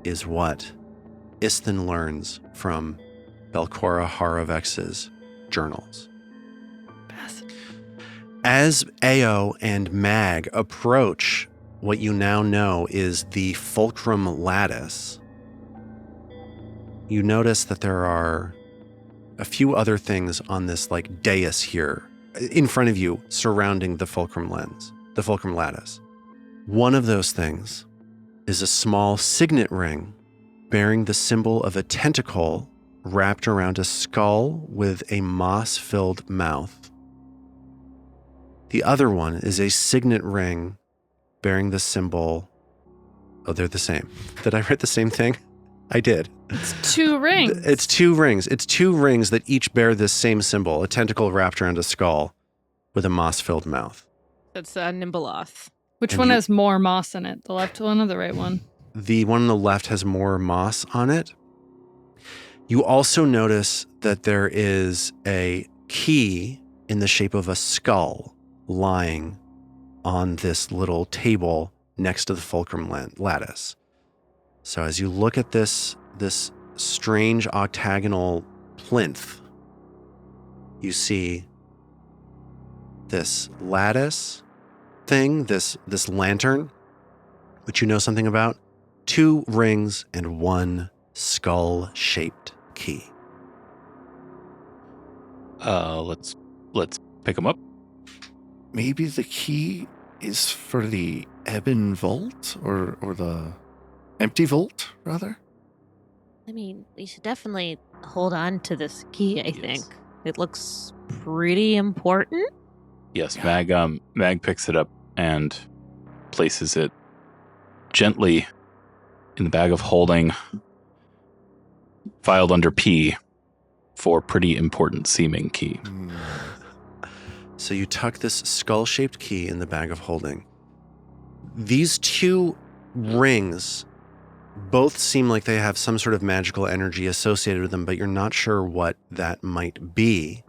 is what Isthin learns from Belcora Haravex's journals. As Ao and Mag approach what you now know is the fulcrum lattice, you notice that there are a few other things on this like dais here in front of you surrounding the fulcrum lattice. One of those things is a small signet ring bearing the symbol of a tentacle wrapped around a skull with a moss-filled mouth. The other one is a signet ring bearing the symbol... Oh, they're the same. Did I write the same thing? I did. It's 2 rings. It's 2 rings. It's 2 rings that each bear this same symbol, a tentacle wrapped around a skull with a moss-filled mouth. That's Nimbleoth. Which And one you- has more moss in it? The left one or the right one? The one on the left has more moss on it. You also notice that there is a key in the shape of a skull lying on this little table next to the fulcrum lattice. So as you look at this strange octagonal plinth, you see this lattice thing, this lantern, which you know something about, 2 rings and 1 skull-shaped key. Let's pick them up. Maybe the key is for the Ebon Vault or the Empty Vault, rather? I mean, we should definitely hold on to this key, I think. It looks pretty important. Yes, Mag picks it up and places it gently in the bag of holding, filed under P for pretty important seeming key. So you tuck this skull-shaped key in the bag of holding. These 2 rings both seem like they have some sort of magical energy associated with them, but you're not sure what that might be.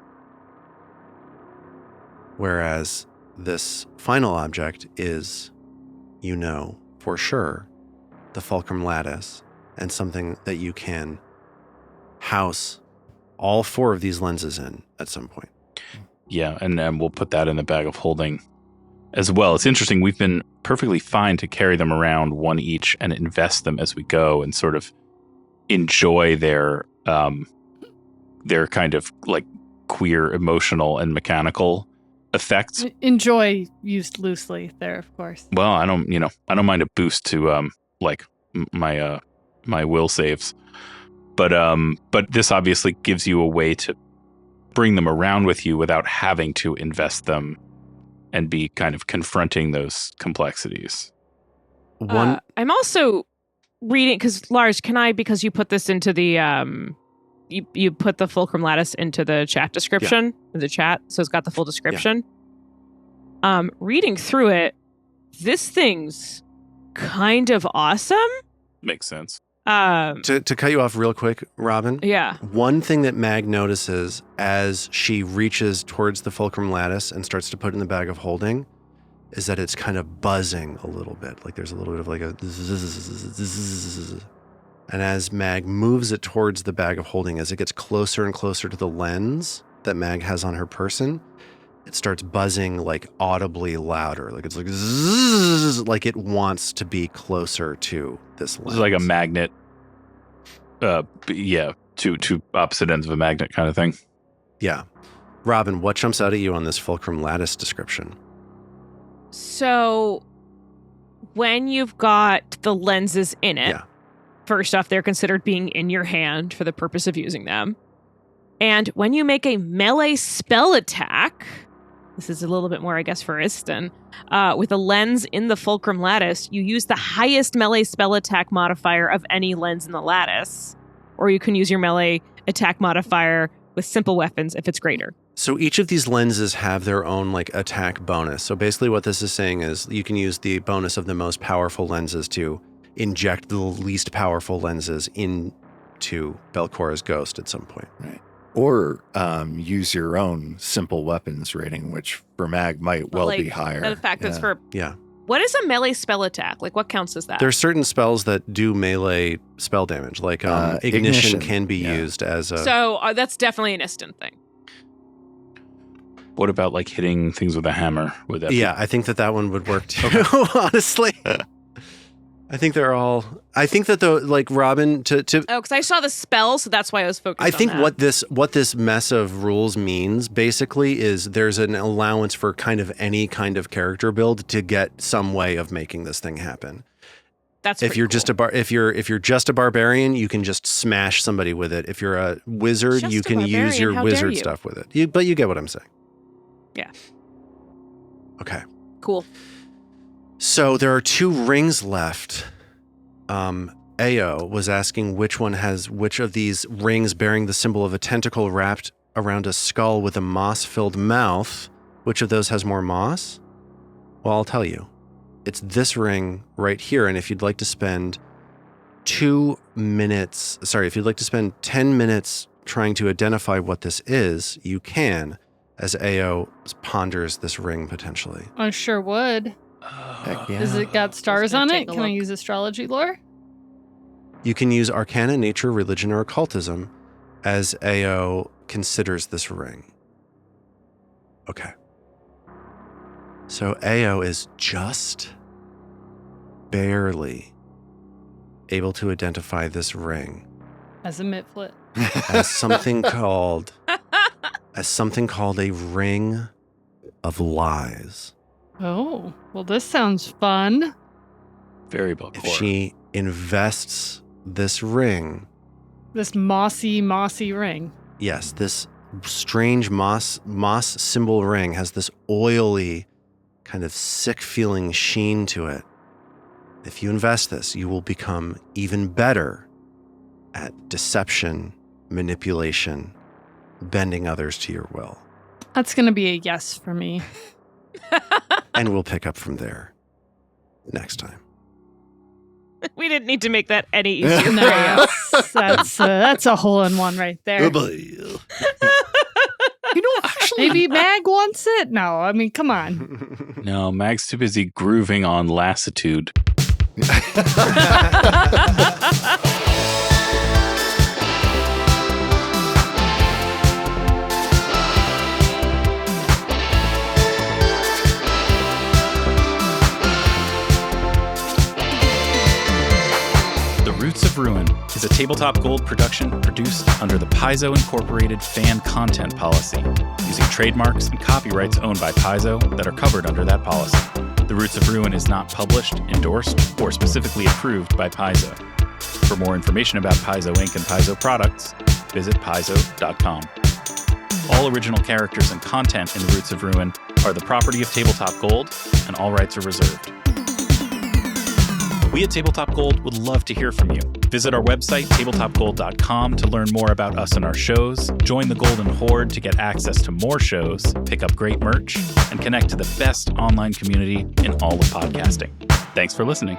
Whereas this final object is, you know, for sure, the fulcrum lattice, and something that you can house all 4 of these lenses in at some point. Yeah, and we'll put that in the bag of holding as well. It's interesting. We've been perfectly fine to carry them around 1 each and invest them as we go and sort of enjoy their kind of like queer, emotional, and mechanical effects. Enjoy used loosely there, of course. Well, I don't mind a boost to my will saves, but this obviously gives you a way to bring them around with you without having to invest them and be kind of confronting those complexities. I'm also reading because Lars, because you put this into the you put the fulcrum lattice into the chat description, the chat, so it's got the full description. Reading through it, this thing's kind of awesome. Makes sense. To cut you off real quick, Robin. Yeah. One thing that Mag notices as she reaches towards the fulcrum lattice and starts to put it in the bag of holding is that it's kind of buzzing a little bit. Like there's a little bit of like a zzz. And as Mag moves it towards the bag of holding, as it gets closer and closer to the lens that Mag has on her person, it starts buzzing like audibly louder. Like it's like zzz, like it wants to be closer to this lens. It's like a magnet. Two opposite ends of a magnet kind of thing. Yeah. Robin, what jumps out at you on this fulcrum lattice description? So when you've got the lenses in it, first off, they're considered being in your hand for the purpose of using them. And when you make a melee spell attack, this is a little bit more, I guess, for Istin, with a lens in the fulcrum lattice, you use the highest melee spell attack modifier of any lens in the lattice. Or you can use your melee attack modifier with simple weapons if it's greater. So each of these lenses have their own like attack bonus. So basically what this is saying is you can use the bonus of the most powerful lenses to inject the least powerful lenses into Belcora's ghost at some point. Right. Or use your own simple weapons rating, which for Mag might well be higher. The fact that's for... Yeah. What is a melee spell attack? Like, what counts as that? There are certain spells that do melee spell damage, like ignition can be used as a... So that's definitely an Istin thing. What about like hitting things with a hammer? Would that Yeah, I think that one would work too, honestly. I think that the like Robin to Oh, because I saw the spell, so that's why I was focused on I think that. what this mess of rules means basically is there's an allowance for kind of any kind of character build to get some way of making this thing happen. That's If you're just if you're just a barbarian, you can just smash somebody with it. If you're a wizard, Just you a can use barbarian, your how dare wizard you. stuff with it. But you get what I'm saying. Yeah. Okay. Cool. So there are 2 rings left. Ao was asking which of these rings bearing the symbol of a tentacle wrapped around a skull with a moss-filled mouth. Which of those has more moss? Well, I'll tell you. It's this ring right here. And if you'd like to spend 10 minutes trying to identify what this is, you can, as Ao ponders this ring potentially. I sure would. Heck yeah. Has it got stars gonna on take it? a Can I look. use astrology lore? You can use Arcana, Nature, Religion, or Occultism as Ao considers this ring. Okay. So Ao is just barely able to identify this ring As a mitflit. as something called a ring of lies. Oh, well, this sounds fun. very well. If she invests this ring, This mossy ring. yes, this strange moss symbol ring has this oily, kind of sick feeling sheen to it. If you invest this, you will become even better at deception, manipulation, bending others to your will. That's going to be a yes for me. And we'll pick up from there next time. We didn't need to make that any easier. No, that's a hole in one right there. Oh, boy. You know, actually, Maybe Mag wants it? No, I mean, come on. No, Mag's too busy grooving on lassitude. The Roots of Ruin is a Tabletop Gold production produced under the Paizo Incorporated fan content policy, using trademarks and copyrights owned by Paizo that are covered under that policy. The Roots of Ruin is not published, endorsed, or specifically approved by Paizo. For more information about Paizo Inc. and Paizo products, visit paizo.com. All original characters and content in The Roots of Ruin are the property of Tabletop Gold, and all rights are reserved. We at Tabletop Gold would love to hear from you. Visit our website, tabletopgold.com, to learn more about us and our shows, join the Golden Horde to get access to more shows, pick up great merch, and connect to the best online community in all of podcasting. Thanks for listening.